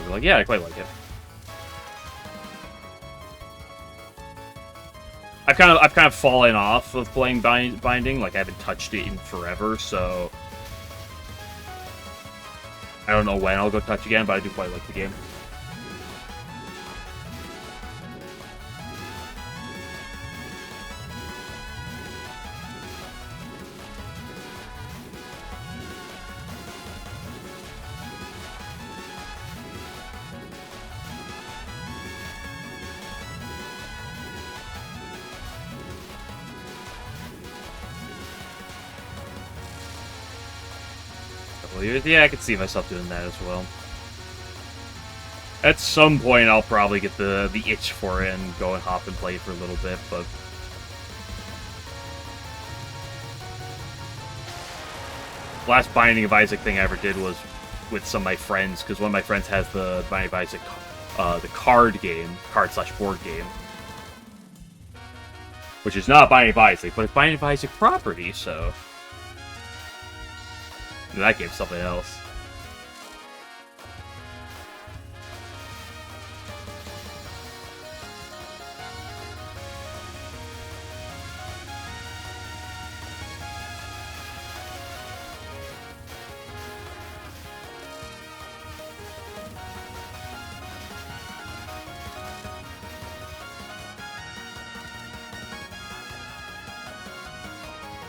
Like, yeah, I quite like it. I've kind of fallen off of playing Binding. Like, I haven't touched it in forever, so I don't know when I'll go touch again, but I do quite like the game. couple of years. Yeah, I could see myself doing that as well. At some point, I'll probably get the itch for it and go and hop and play for a little bit, but... Last Binding of Isaac thing I ever did was with some of my friends, because one of my friends has the Binding of Isaac, the card game, card/board game. Which is not Binding of Isaac, but it's Binding of Isaac property, so... That game's something else.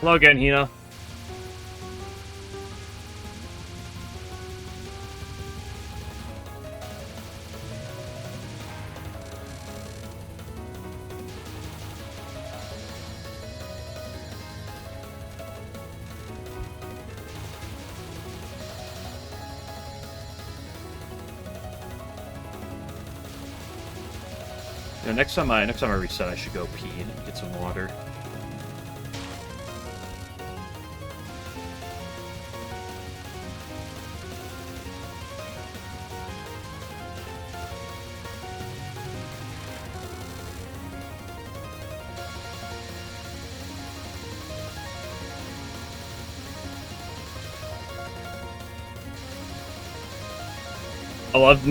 Hello again, Hina. Yeah, next time I reset, I should go pee and get some water.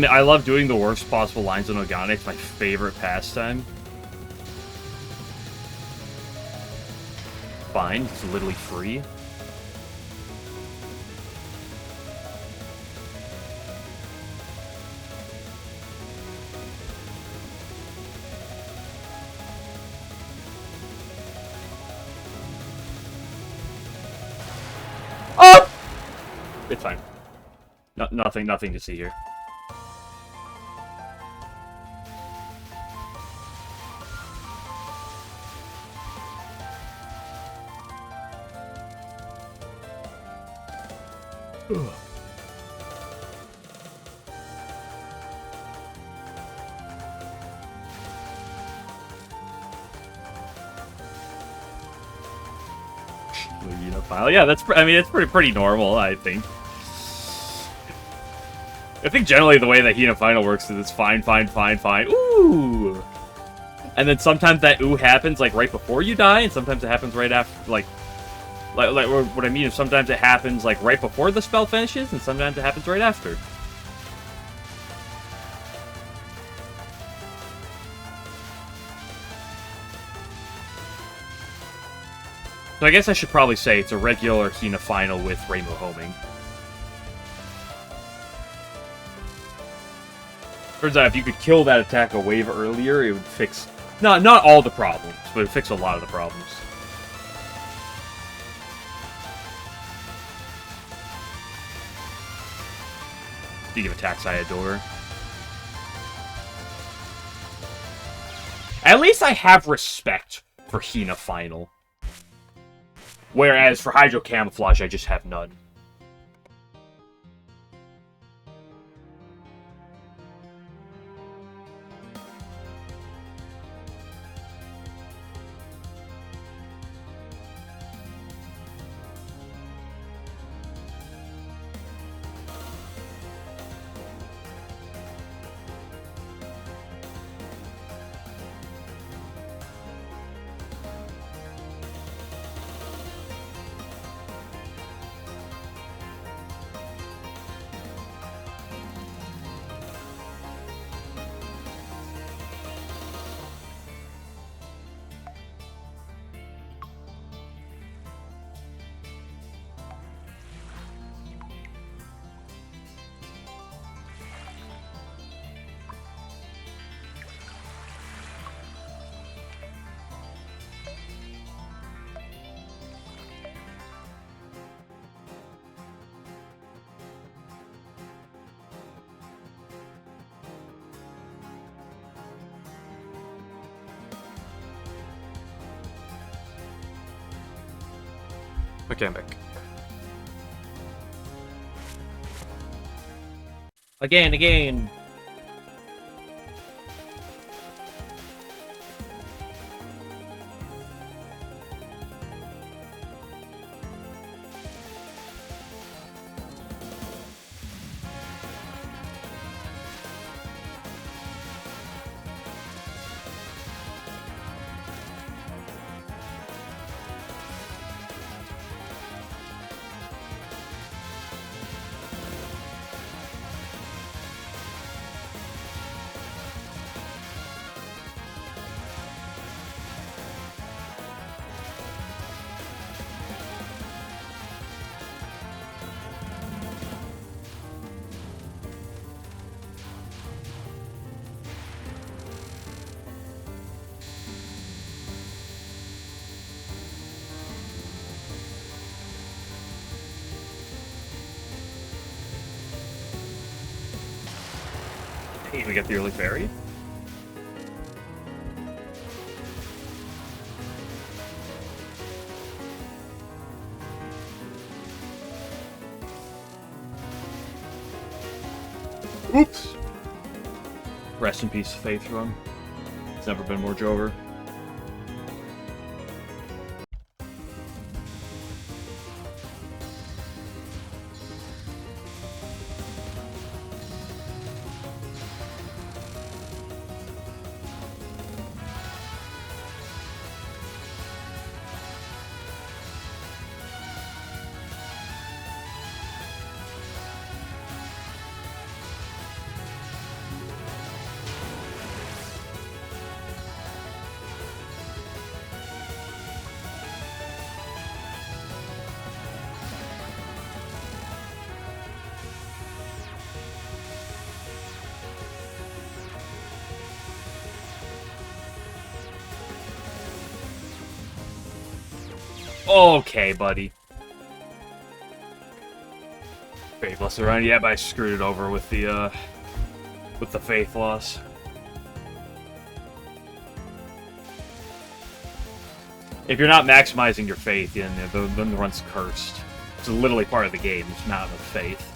I love doing the worst possible lines on Ogane. It's my favorite pastime. Fine, it's literally free. Oh! It's fine. Nothing to see here. File. Yeah, that's. I mean, it's pretty normal. I think. I think generally the way that Hina Final works is it's fine. Ooh, and then sometimes that ooh happens like right before you die, and sometimes it happens right after. Like what I mean is sometimes it happens like right before the spell finishes, and sometimes it happens right after. So I guess I should probably say it's a regular Hina Final with Rainbow Homing. Turns out if you could kill that attack a wave earlier, it would fix... not all the problems, but it would fix a lot of the problems. Speaking of attacks I adore. At least I have respect for Hina Final. Whereas for Hydro Camouflage, I just have none. Okay, I'm back. Again. Hey, we got the early fairy. Oops. Rest in peace, Faith Run. It's never been more Jover. Okay, buddy. Faith loss around. Yeah, but I screwed it over with the faith loss. If you're not maximizing your faith, then the run's cursed. It's literally part of the game. It's not with faith.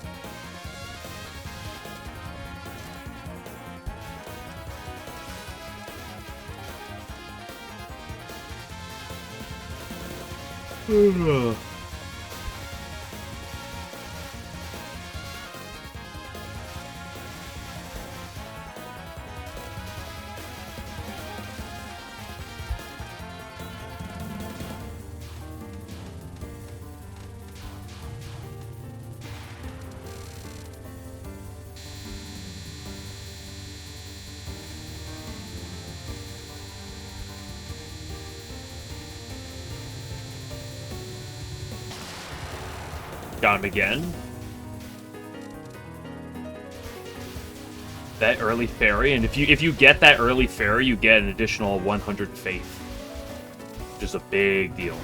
Got him again. That early fairy, and if you get that early fairy, you get an additional 100 faith, which is a big deal.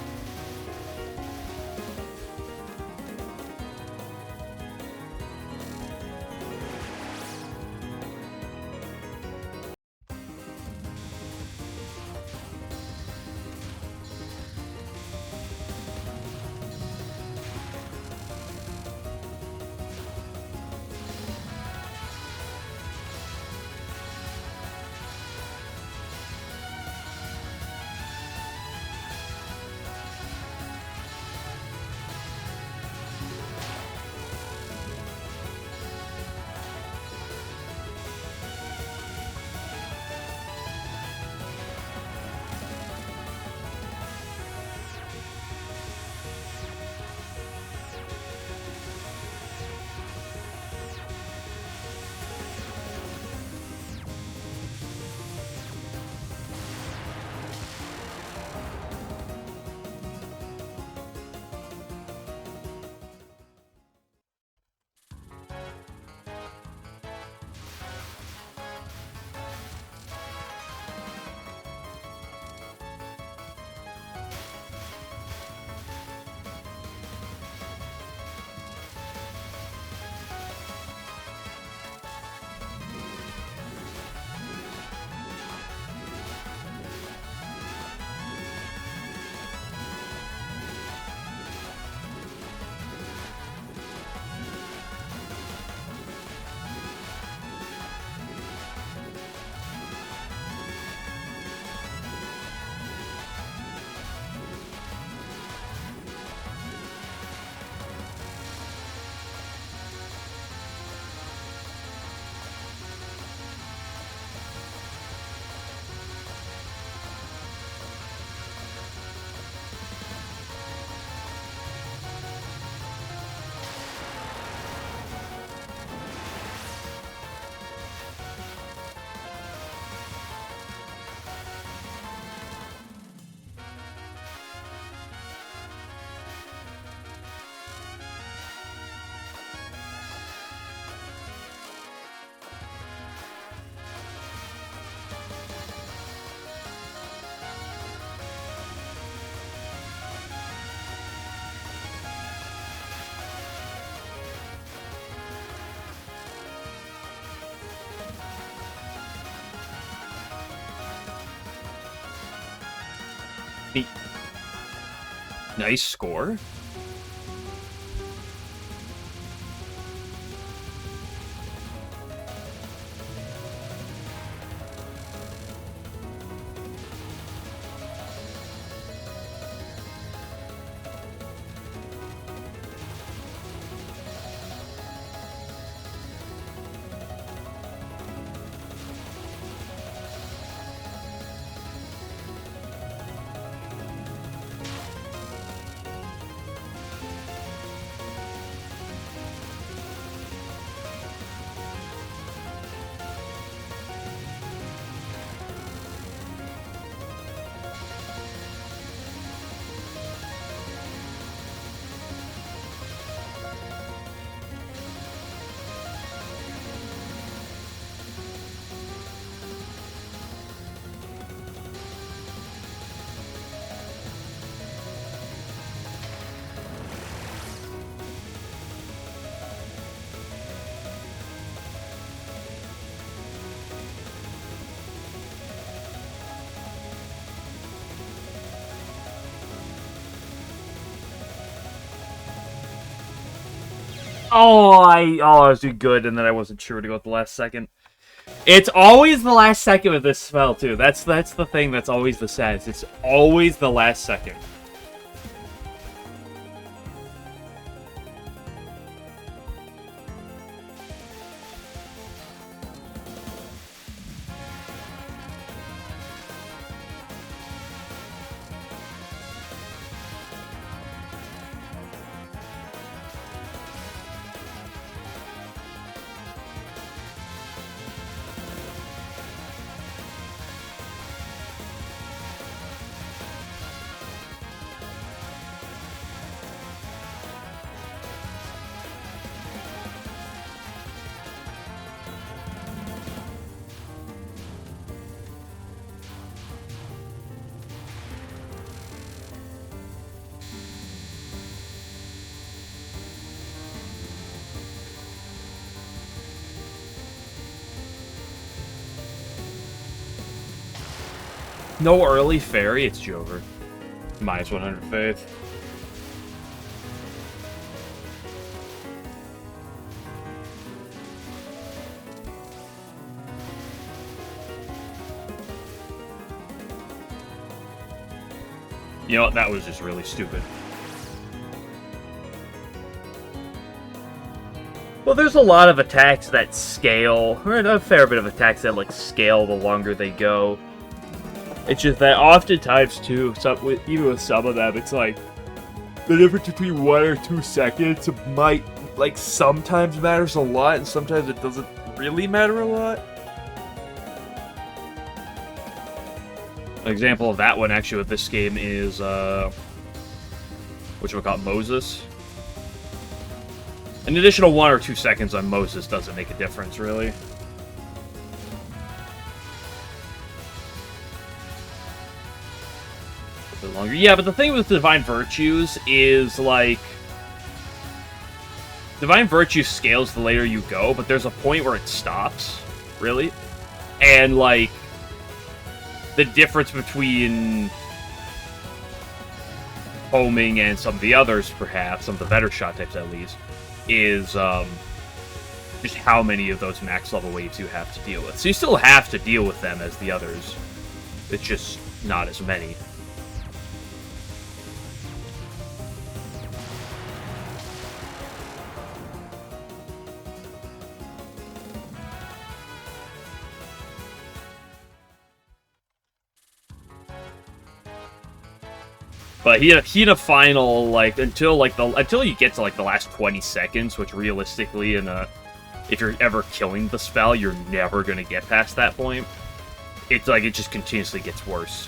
Nice score. I was doing good, and then I wasn't sure to go at the last second. It's always the last second with this spell, too. That's the thing that's always the saddest. It's always the last second. No early fairy, it's Jover. Minus 100 faith. You know, that was just really stupid. Well, there's a lot of attacks that scale, or a fair bit of attacks that, like, scale the longer they go. It's just that oftentimes, too, even with some of them, it's like, the difference between 1 or 2 seconds might, like, sometimes matters a lot, and sometimes it doesn't really matter a lot. An example of that one, actually, with this game is, whatchamacallit, Moses. An additional 1 or 2 seconds on Moses doesn't make a difference, really. Longer. Yeah, but the thing with Divine Virtues is, like, Divine Virtue scales the later you go, but there's a point where it stops, really. And, like, the difference between homing and some of the others, perhaps, some of the better shot types at least, is just how many of those max level waves you have to deal with. So you still have to deal with them as the others. It's just not as many. But he had a final, like, until you get to, like, the last 20 seconds, which realistically, if you're ever killing the spell, you're never gonna get past that point. It's like, it just continuously gets worse.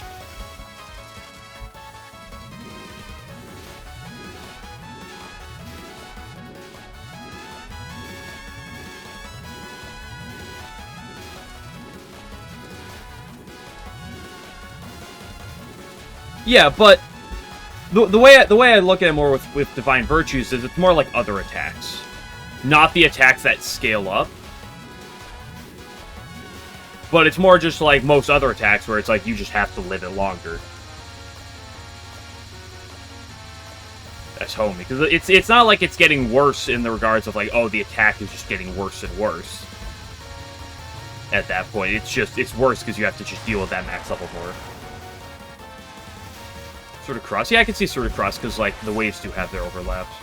Yeah, but the way I look at it more with Divine Virtues is it's more like other attacks. Not the attacks that scale up. But it's more just like most other attacks where it's like you just have to live it longer. as homing, because it's not like it's getting worse in the regards of like, oh, the attack is just getting worse and worse. At that point, it's worse because you have to just deal with that max level more. Sort of cross, yeah, I can see sort of cross because like the waves do have their overlaps.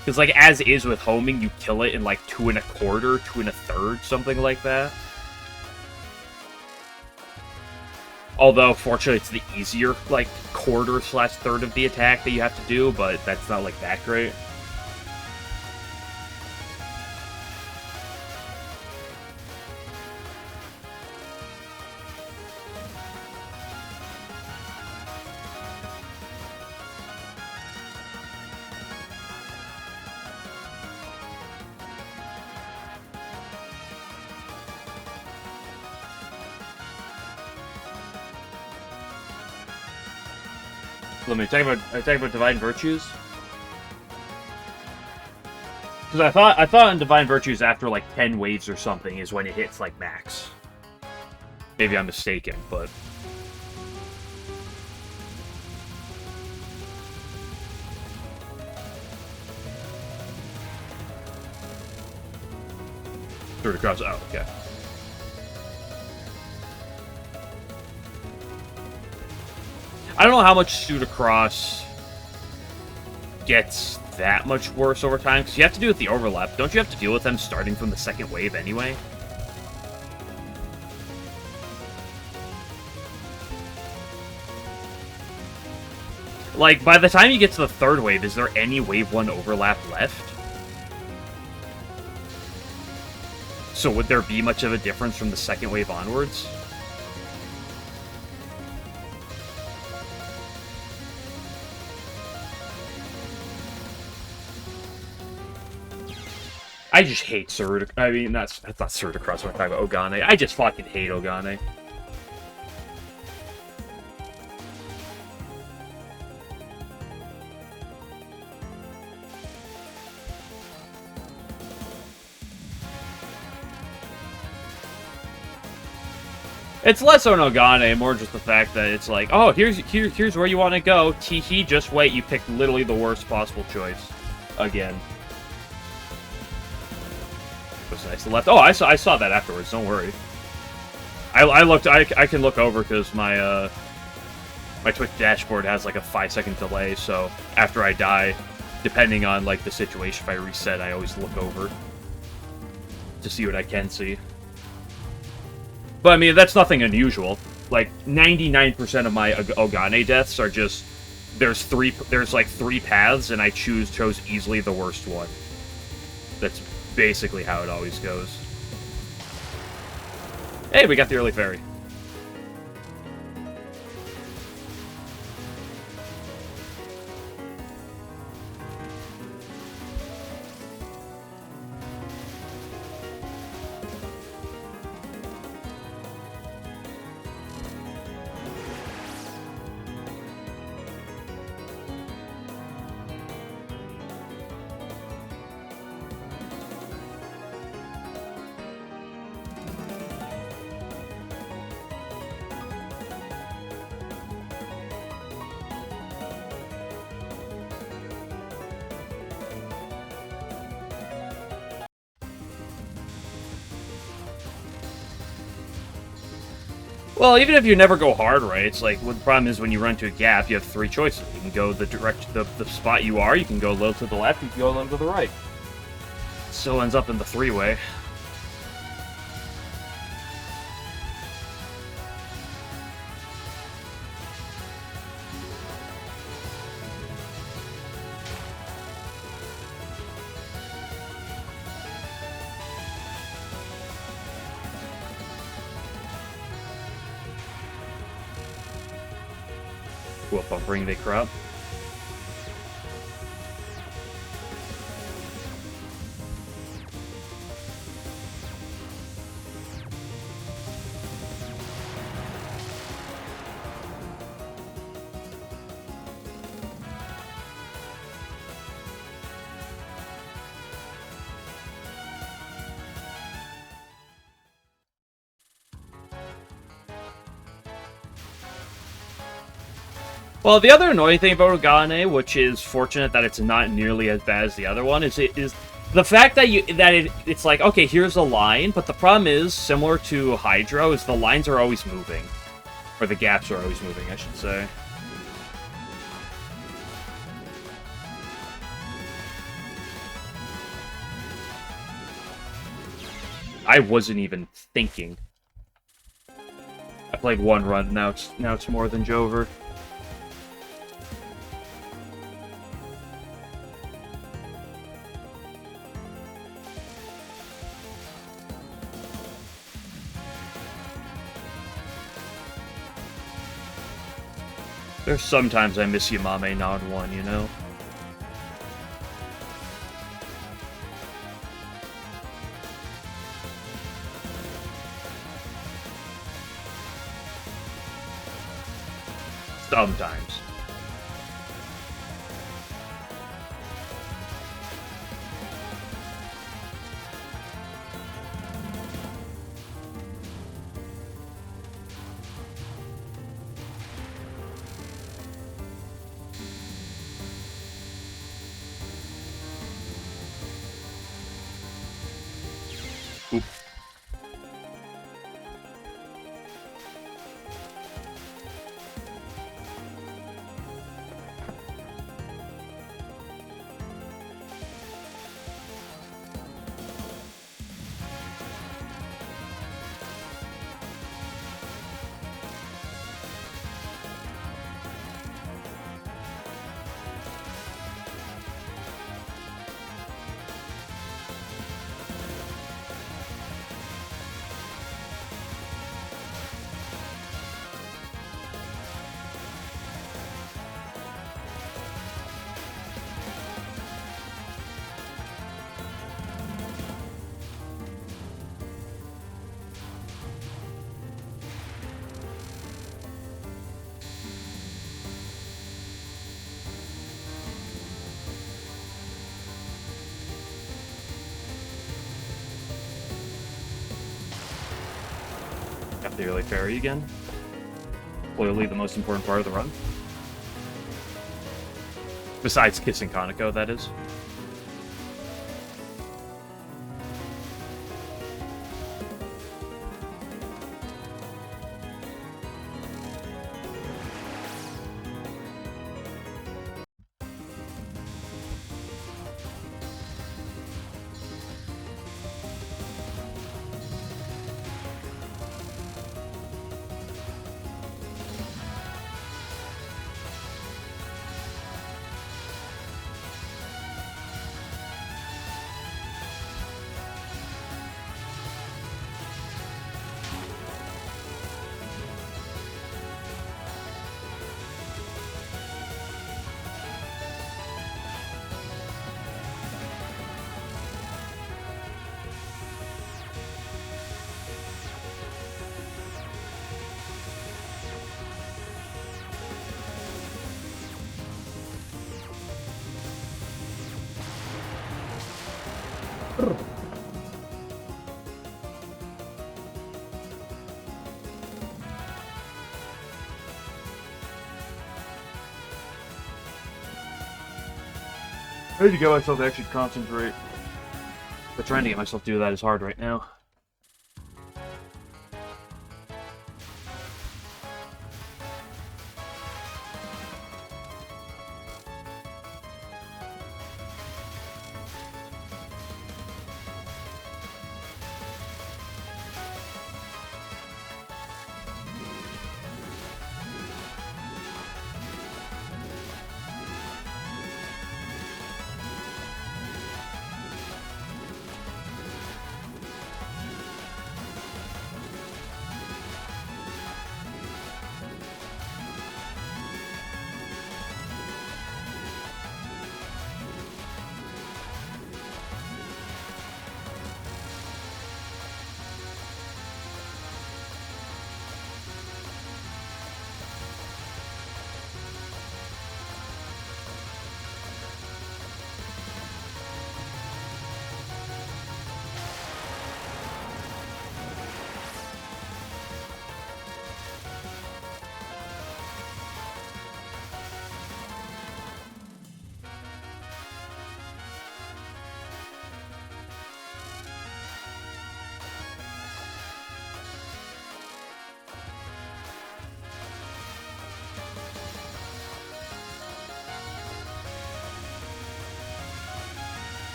Because like as is with homing, you kill it in like 2 1/4, 2 1/3, something like that. Although, fortunately, it's the easier, like, 1/4/3 of the attack that you have to do, but that's not, like, that great. Let me talk about Divine Virtues. Because I thought in Divine Virtues after like 10 waves or something is when it hits like max. Maybe I'm mistaken, but sort of cross. Oh, okay. I don't know how much Pseudocross gets that much worse over time, because you have to do with the overlap. Don't you have to deal with them starting from the second wave anyway? Like, by the time you get to the third wave, is there any wave 1 overlap left? So would there be much of a difference from the second wave onwards? I just hate Surd. I mean, that's not Pseudocross when I talk about Ogane. I just fucking hate Ogane. It's less on Ogane, more just the fact that it's like, oh, here's where you want to go. Teehee, just wait. You picked literally the worst possible choice. Again. Was nice. The left. Oh, I saw that afterwards. Don't worry. I looked. I can look over because my my Twitch dashboard has like a 5-second delay. So after I die, depending on like the situation, if I reset, I always look over to see what I can see. But I mean, that's nothing unusual. Like 99% of my Ogane deaths are just there's like 3 paths, and I chose easily the worst one. That's basically how it always goes. Hey, we got the early fairy. Well, even if you never go hard right, it's like, what the problem is when you run into a gap, you have 3 choices. You can go the spot you are, you can go a little to the left, you can go a little to the right. Still ends up in the 3-way. Whoop, I'll bring the crop. Well, the other annoying thing about Ogane, which is fortunate that it's not nearly as bad as the other one, is the fact that it's like, okay, here's a line, but the problem is, similar to Hydro, is the lines are always moving. Or the gaps are always moving, I should say. I wasn't even thinking. I played one run, now it's more than Jover. There's sometimes I miss Yamame not one, you know? Sometimes. Oop. Got the early fairy again. Clearly the most important part of the run. Besides kissing Kaneko, that is. I need to get myself to actually concentrate. But trying to get myself to do that is hard right now.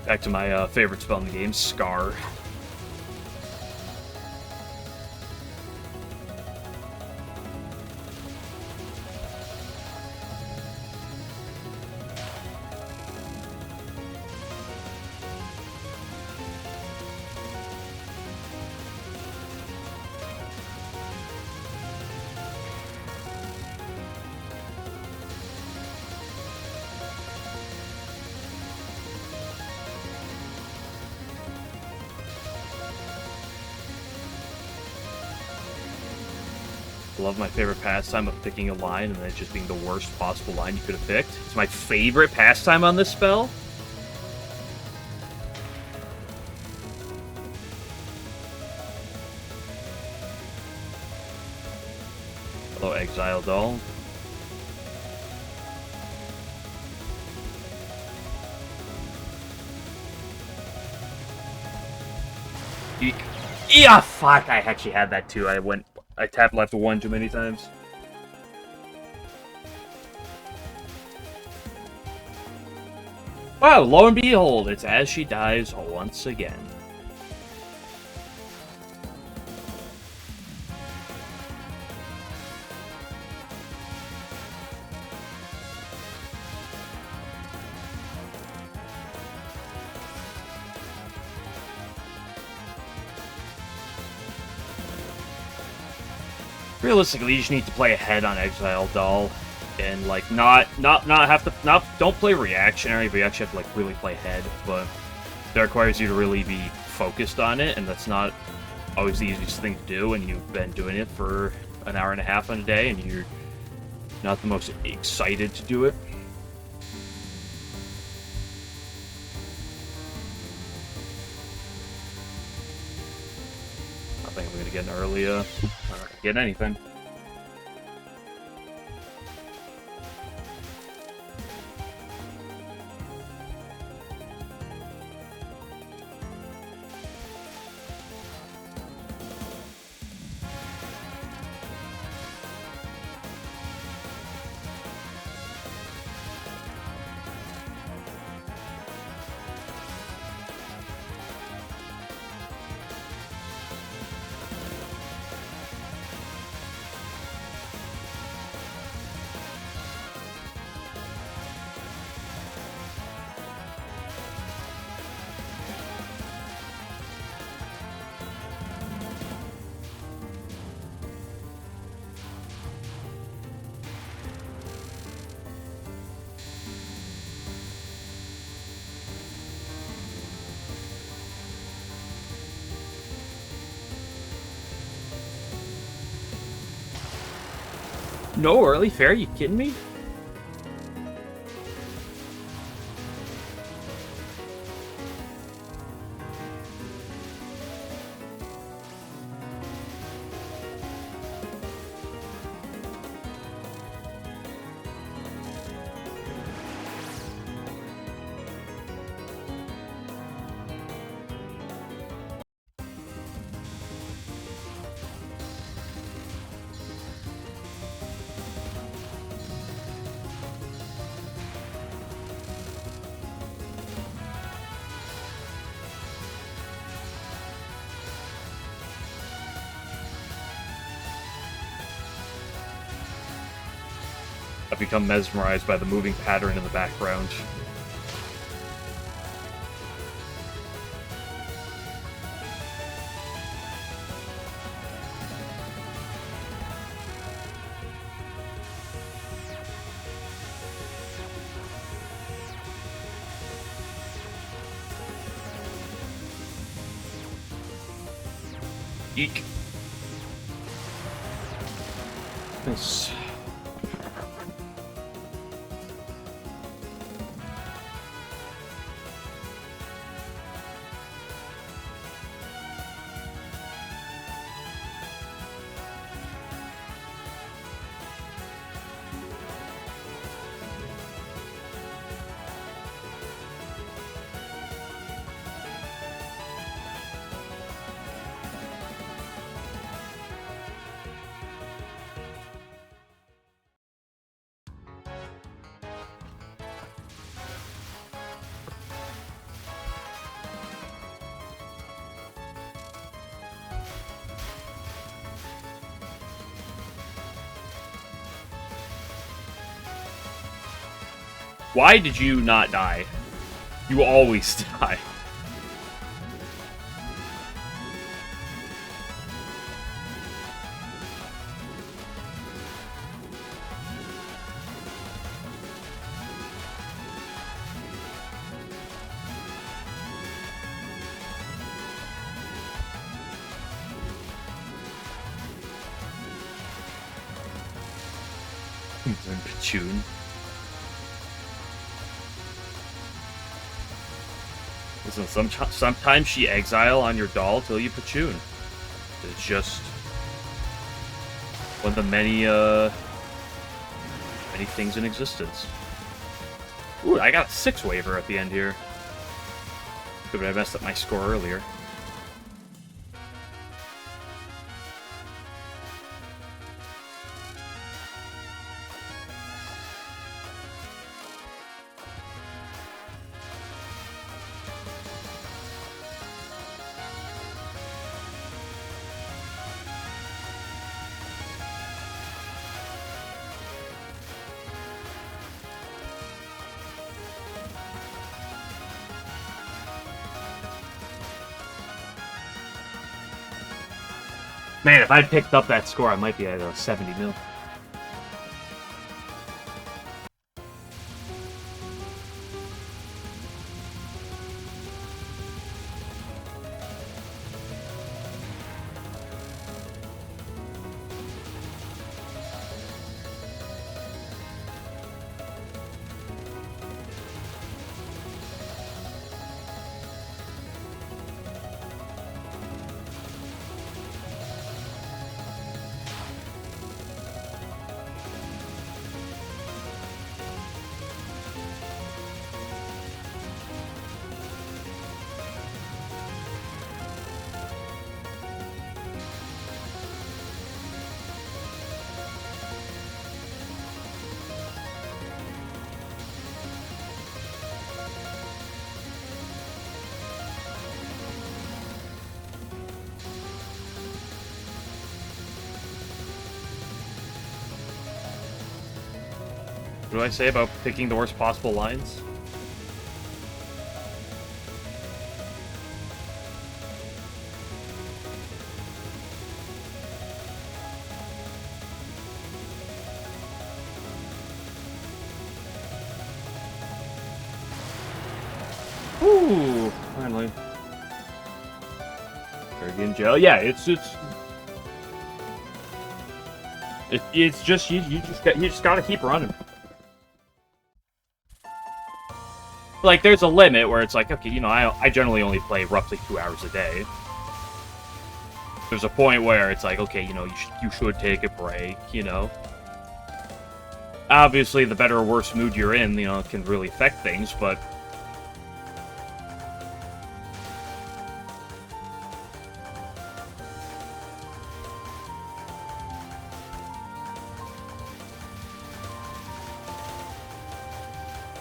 Back to my favorite spell in the game, Scar. I love my favorite pastime of picking a line and then it just being the worst possible line you could have picked. It's my favorite pastime on this spell. Hello, Exile Doll. Yeah, fuck, I actually had that too. I tapped left 1 too many times. Wow, lo and behold, it's as she dies once again. Realistically, you just need to play ahead on Exile Doll, and like not don't play reactionary, but you actually have to like really play ahead. But that requires you to really be focused on it, and that's not always the easiest thing to do. And you've been doing it for an hour and a half on a day, and you're not the most excited to do it. I think I'm gonna get an early get anything. No early fair? You kidding me? I've become mesmerized by the moving pattern in the background. Eek. Nice. Why did you not die? You always die. Pichoon. Listen, sometimes she exile on your doll till you Pichoon. It's just one of the many things in existence. Ooh, I got a 6 waiver at the end here. Good, but I messed up my score earlier. Man, if I'd picked up that score, I might be at 70 mil. What do I say about picking the worst possible lines? Ooh, finally. In jail. Yeah, it's just you just gotta keep running. Like, there's a limit where it's like, okay, you know, I generally only play roughly 2 hours a day. There's a point where it's like, okay, you know, you should take a break, you know. Obviously, the better or worse mood you're in, you know, can really affect things, but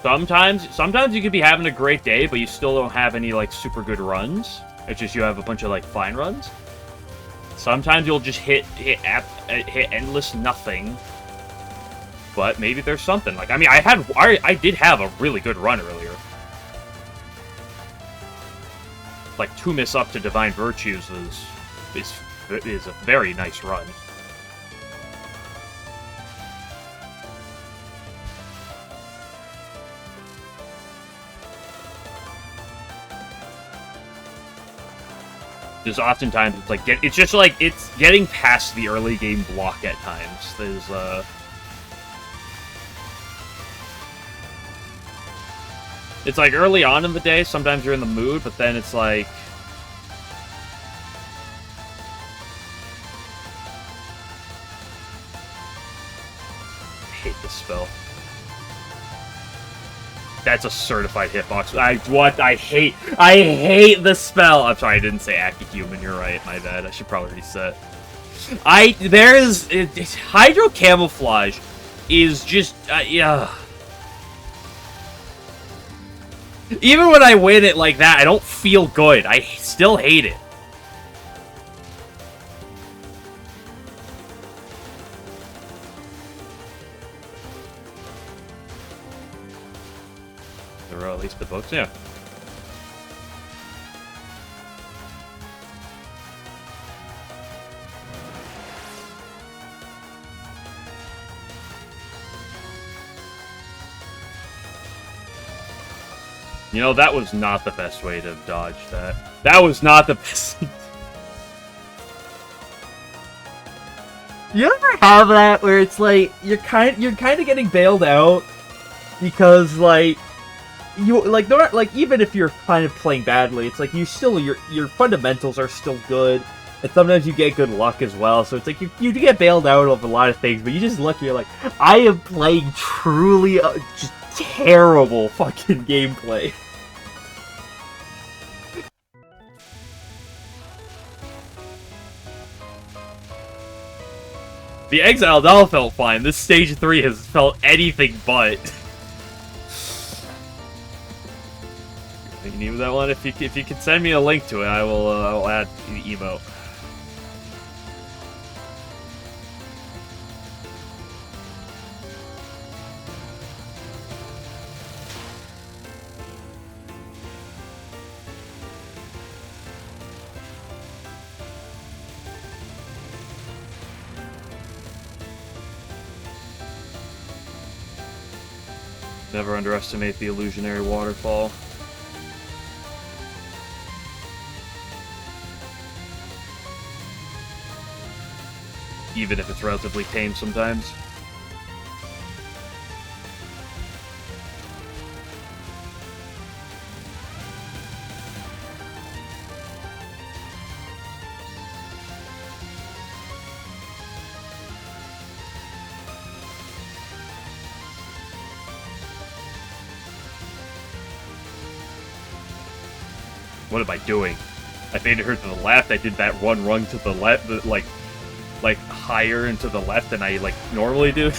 sometimes you could be having a great day, but you still don't have any, like, super good runs. It's just you have a bunch of, like, fine runs. Sometimes you'll just hit endless nothing. But maybe there's something. Like, I mean, I did have a really good run earlier. Like, 2 miss up to Divine Virtues is a very nice run. There's oftentimes it's like it's just like it's getting past the early game block at times. There's it's like early on in the day, sometimes you're in the mood, but then it's like I hate this spell. That's a certified hitbox. I hate the spell. I'm sorry, I didn't say Akihuman. You're right. My bad. I should probably reset. Hydro Camouflage is just, yeah. Even when I win it like that, I don't feel good. I still hate it. or at least the books, yeah. You know, that was not the best way to dodge that. That was not the best.
You ever have that where it's like you're kind of getting bailed out because like you like even if you're kind of playing badly, it's like you still your fundamentals are still good, and sometimes you get good luck as well. So it's like you get bailed out of a lot of things, but you just look, you're like, I am playing truly just terrible fucking gameplay.
The Exiled all felt fine. This stage 3 has felt anything but. You need that one? If you can send me a link to it, I will add the emote. Never underestimate the illusionary waterfall. Even if it's relatively tame sometimes. What am I doing? I made her to the left. I did that one rung to the left, like higher and to the left than I like normally do.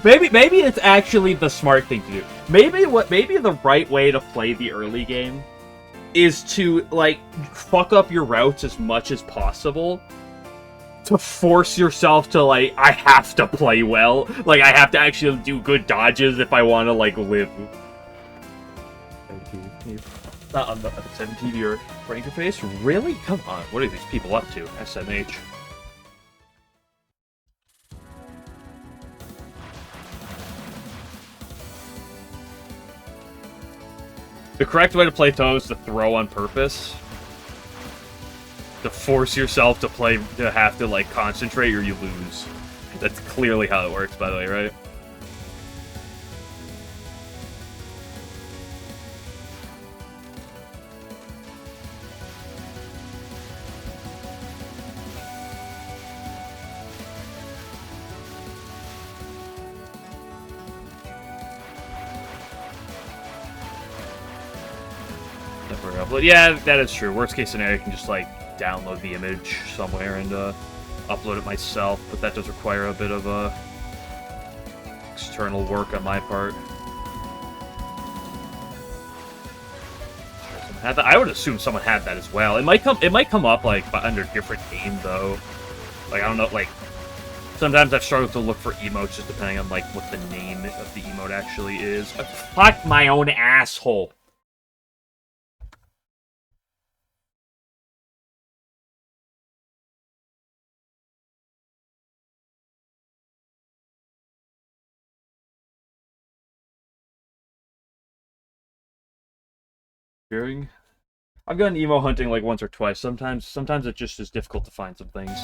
Maybe it's actually the smart thing to do. Maybe the right way to play the early game is to like fuck up your routes as much as possible. To force yourself to, like, I have to play well. Like, I have to actually do good dodges if I want to, like, live. Not on the 17 your interface? Really? Come on. What are these people up to? SMH.
The correct way to play Touhou is to throw on purpose. To force yourself to play, to have to, like, concentrate or you lose. That's clearly how it works, by the way, right? Yeah, that is true. Worst case scenario, I can just, like, download the image somewhere and upload it myself, but that does require a bit of external work on my part. I would assume someone had that as well. It might come up like under different name though. Like I don't know, like sometimes I've struggled to look for emotes just depending on like what the name of the emote actually is. Fuck my own asshole. I've gone emo hunting like once or twice. Sometimes it just is difficult to find some things.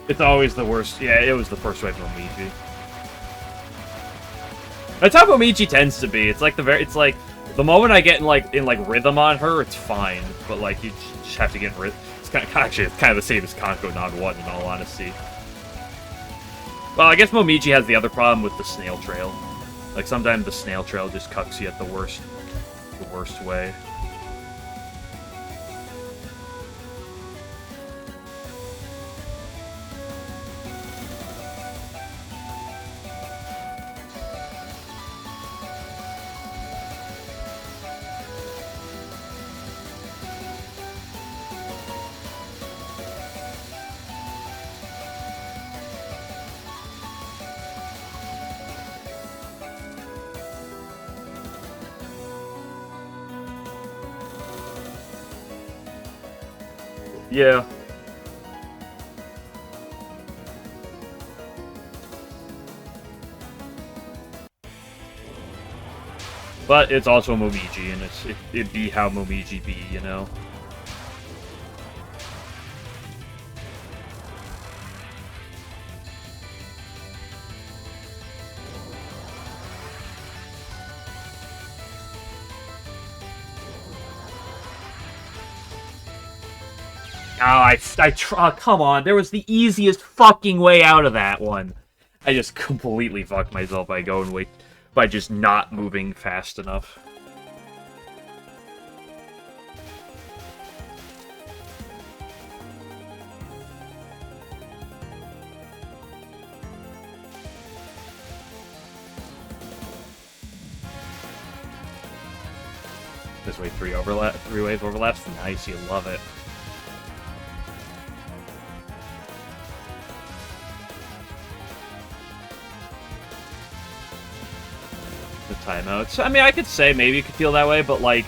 It's always the worst. Yeah, it was the first wave of Momiji. That's how Momiji tends to be. It's like the moment I get in like rhythm on her, it's fine. But like you just have to get rhythm. It's kind of the same as Kanko Nod 1 in all honesty. Well, I guess Momiji has the other problem with the snail trail. Like, sometimes the snail trail just cucks you at the worst way. Yeah. But it's also Momiji, and it'd be how Momiji be, you know? Oh, come on. There was the easiest fucking way out of that one. I just completely fucked myself by just not moving fast enough. This way, three wave overlaps. Nice, you love it. The timeouts. I mean, I could say maybe you could feel that way, but like,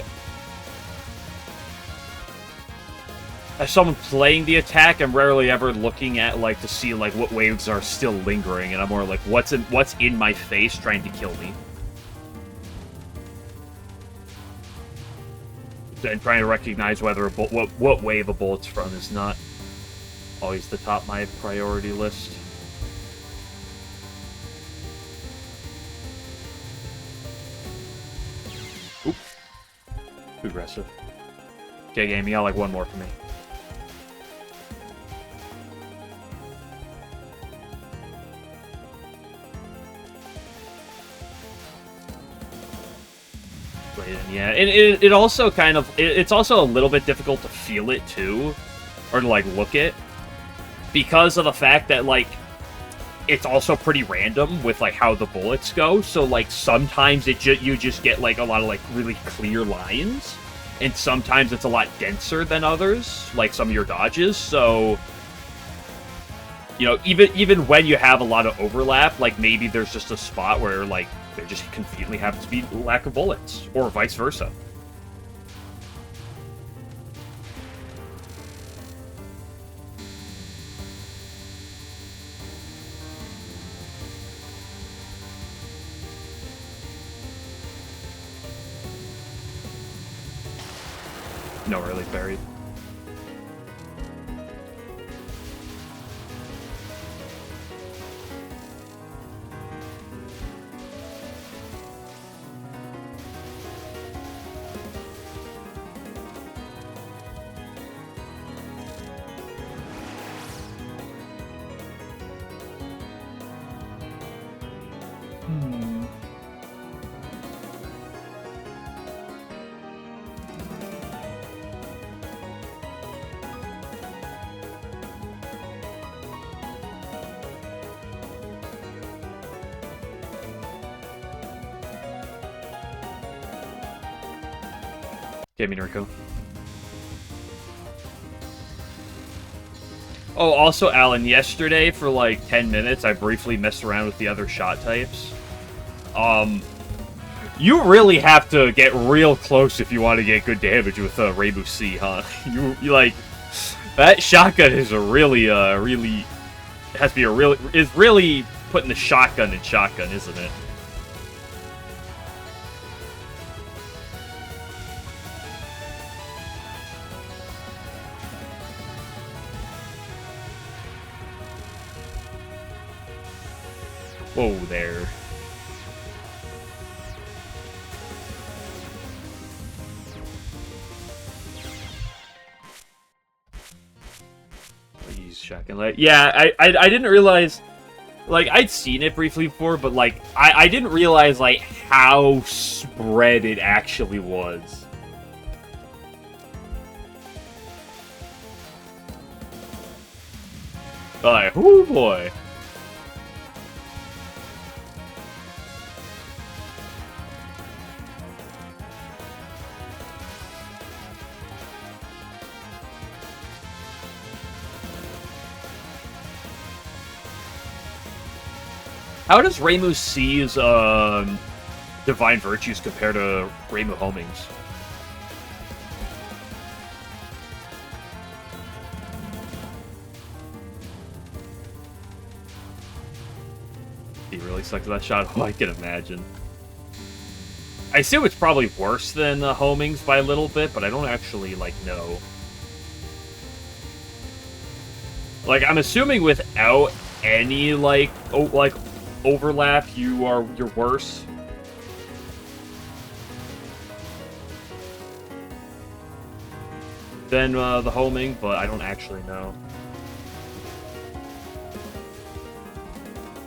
as someone playing the attack, I'm rarely ever looking at like to see like what waves are still lingering, and I'm more like what's in my face trying to kill me. And trying to recognize whether what wave a bullet's from is not always the top of my priority list. Oop. Too aggressive. Okay, game, you got like one more for me. Yeah, it also kind of... It's also a little bit difficult to feel it, too. Or to, like, look it. Because of the fact that, like, it's also pretty random with, like, how the bullets go. So, like, sometimes you just get, like, a lot of, like, really clear lines. And sometimes it's a lot denser than others. Like, some of your dodges. So, you know, even when you have a lot of overlap, like, maybe there's just a spot where, like, there just conveniently happens to be lack of bullets, or vice versa. No, really buried. Get me, Noriko. Oh, also, Alan, yesterday for like 10 minutes, I briefly messed around with the other shot types. You really have to get real close if you want to get good damage with Reibu C, huh? You like that shotgun is a really it has to be is really putting the shotgun in shotgun, isn't it? Whoa there. Please, shotgun light. Yeah, I didn't realize Like, I'd seen it briefly before, but, like, I didn't realize, like, how spread it actually was. Like, oh boy. How does Reimu C's Divine Virtues compare to Reimu Homing's? He really sucks at that shot. Oh, I can imagine. I assume it's probably worse than Homing's by a little bit, but I don't actually, like, know. Like, I'm assuming without any, like, overlap, you're worse. Than the homing, but I don't actually know.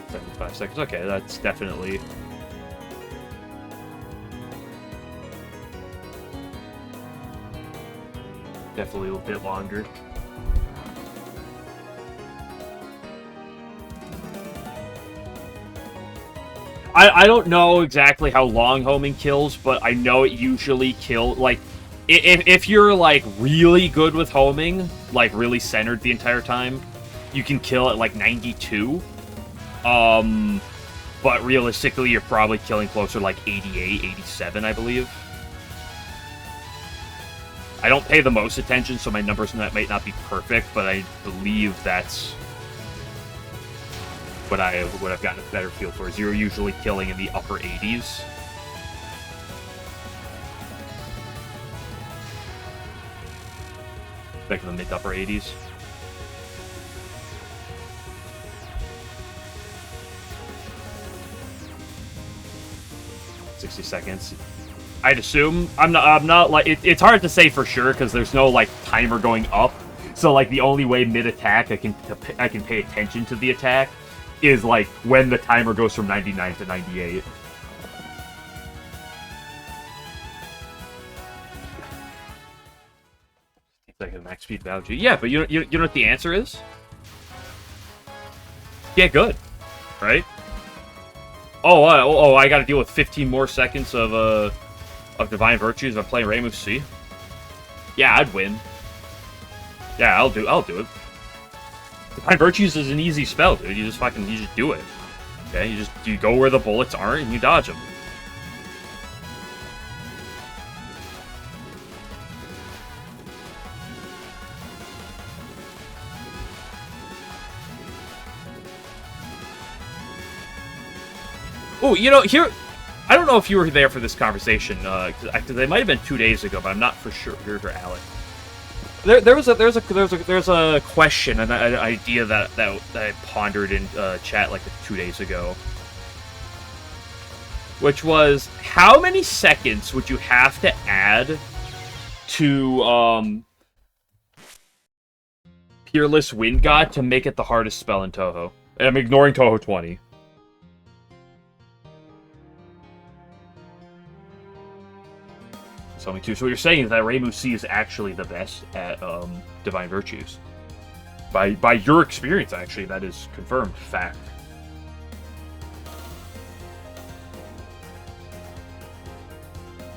75 seconds. Okay, that's definitely. Definitely a little bit longer. I don't know exactly how long homing kills, but I know it usually like, if you're, like, really good with homing, like, really centered the entire time, you can kill at, like, 92. But realistically, you're probably killing closer to, like, 88, 87, I believe. I don't pay the most attention, so my numbers might not be perfect, but I believe that's what I've gotten a better feel for, is you're usually killing in the upper 80s. Like the mid-upper 80s. $60. I'd assume. I'm not like it's hard to say for sure because there's no like timer going up. So like the only way mid-attack I can pay attention to the attack is like when the timer goes from 99 to 98. Like a max speed value. Yeah, but you know what the answer is? Get good, right? Oh, I got to deal with 15 more seconds of Divine Virtues if I'm playing Reimu C. Yeah, I'd win. Yeah, I'll do it. Divine Virtues is an easy spell, dude. You just do it. Okay, you go where the bullets aren't and you dodge them. Oh, you know, here, I don't know if you were there for this conversation, because it might have been 2 days ago, but I'm not for sure. Here's for Alec. There's a question, an idea that I pondered in chat like 2 days ago, which was how many seconds would you have to add to Peerless Wind God to make it the hardest spell in Touhou? I'm ignoring Touhou 20. So what you're saying is that Reimu C is actually the best at Divine Virtues. By your experience, actually, that is confirmed fact.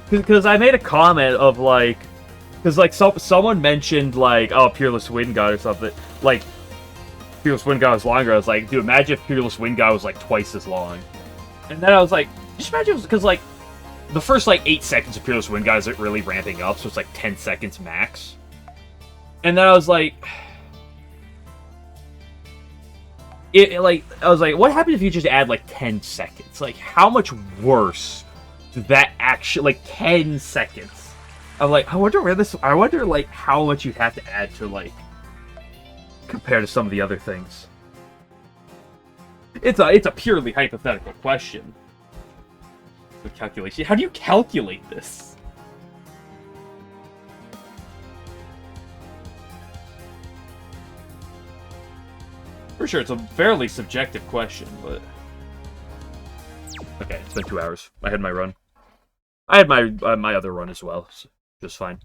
Because I made a comment of like, because like someone mentioned like, oh, Peerless Wind God or something. Like, Peerless Wind God was longer. I was like, dude, imagine if Peerless Wind God was like twice as long. And then I was like, just imagine, because like, the first, like, 8 seconds of Peerless Wind God is really ramping up, so it's, like, 10 seconds max. And then I was like... I was like, what happens if you just add, like, 10 seconds? Like, how much worse does that actually... Like, 10 seconds. I'm like, I wonder, like, how much you'd have to add to, like... Compare to some of the other things. It's a purely hypothetical question. The calculation. How do you calculate this? For sure, it's a fairly subjective question, but... Okay, it's been 2 hours. I had my run. I had my my other run as well, so just fine.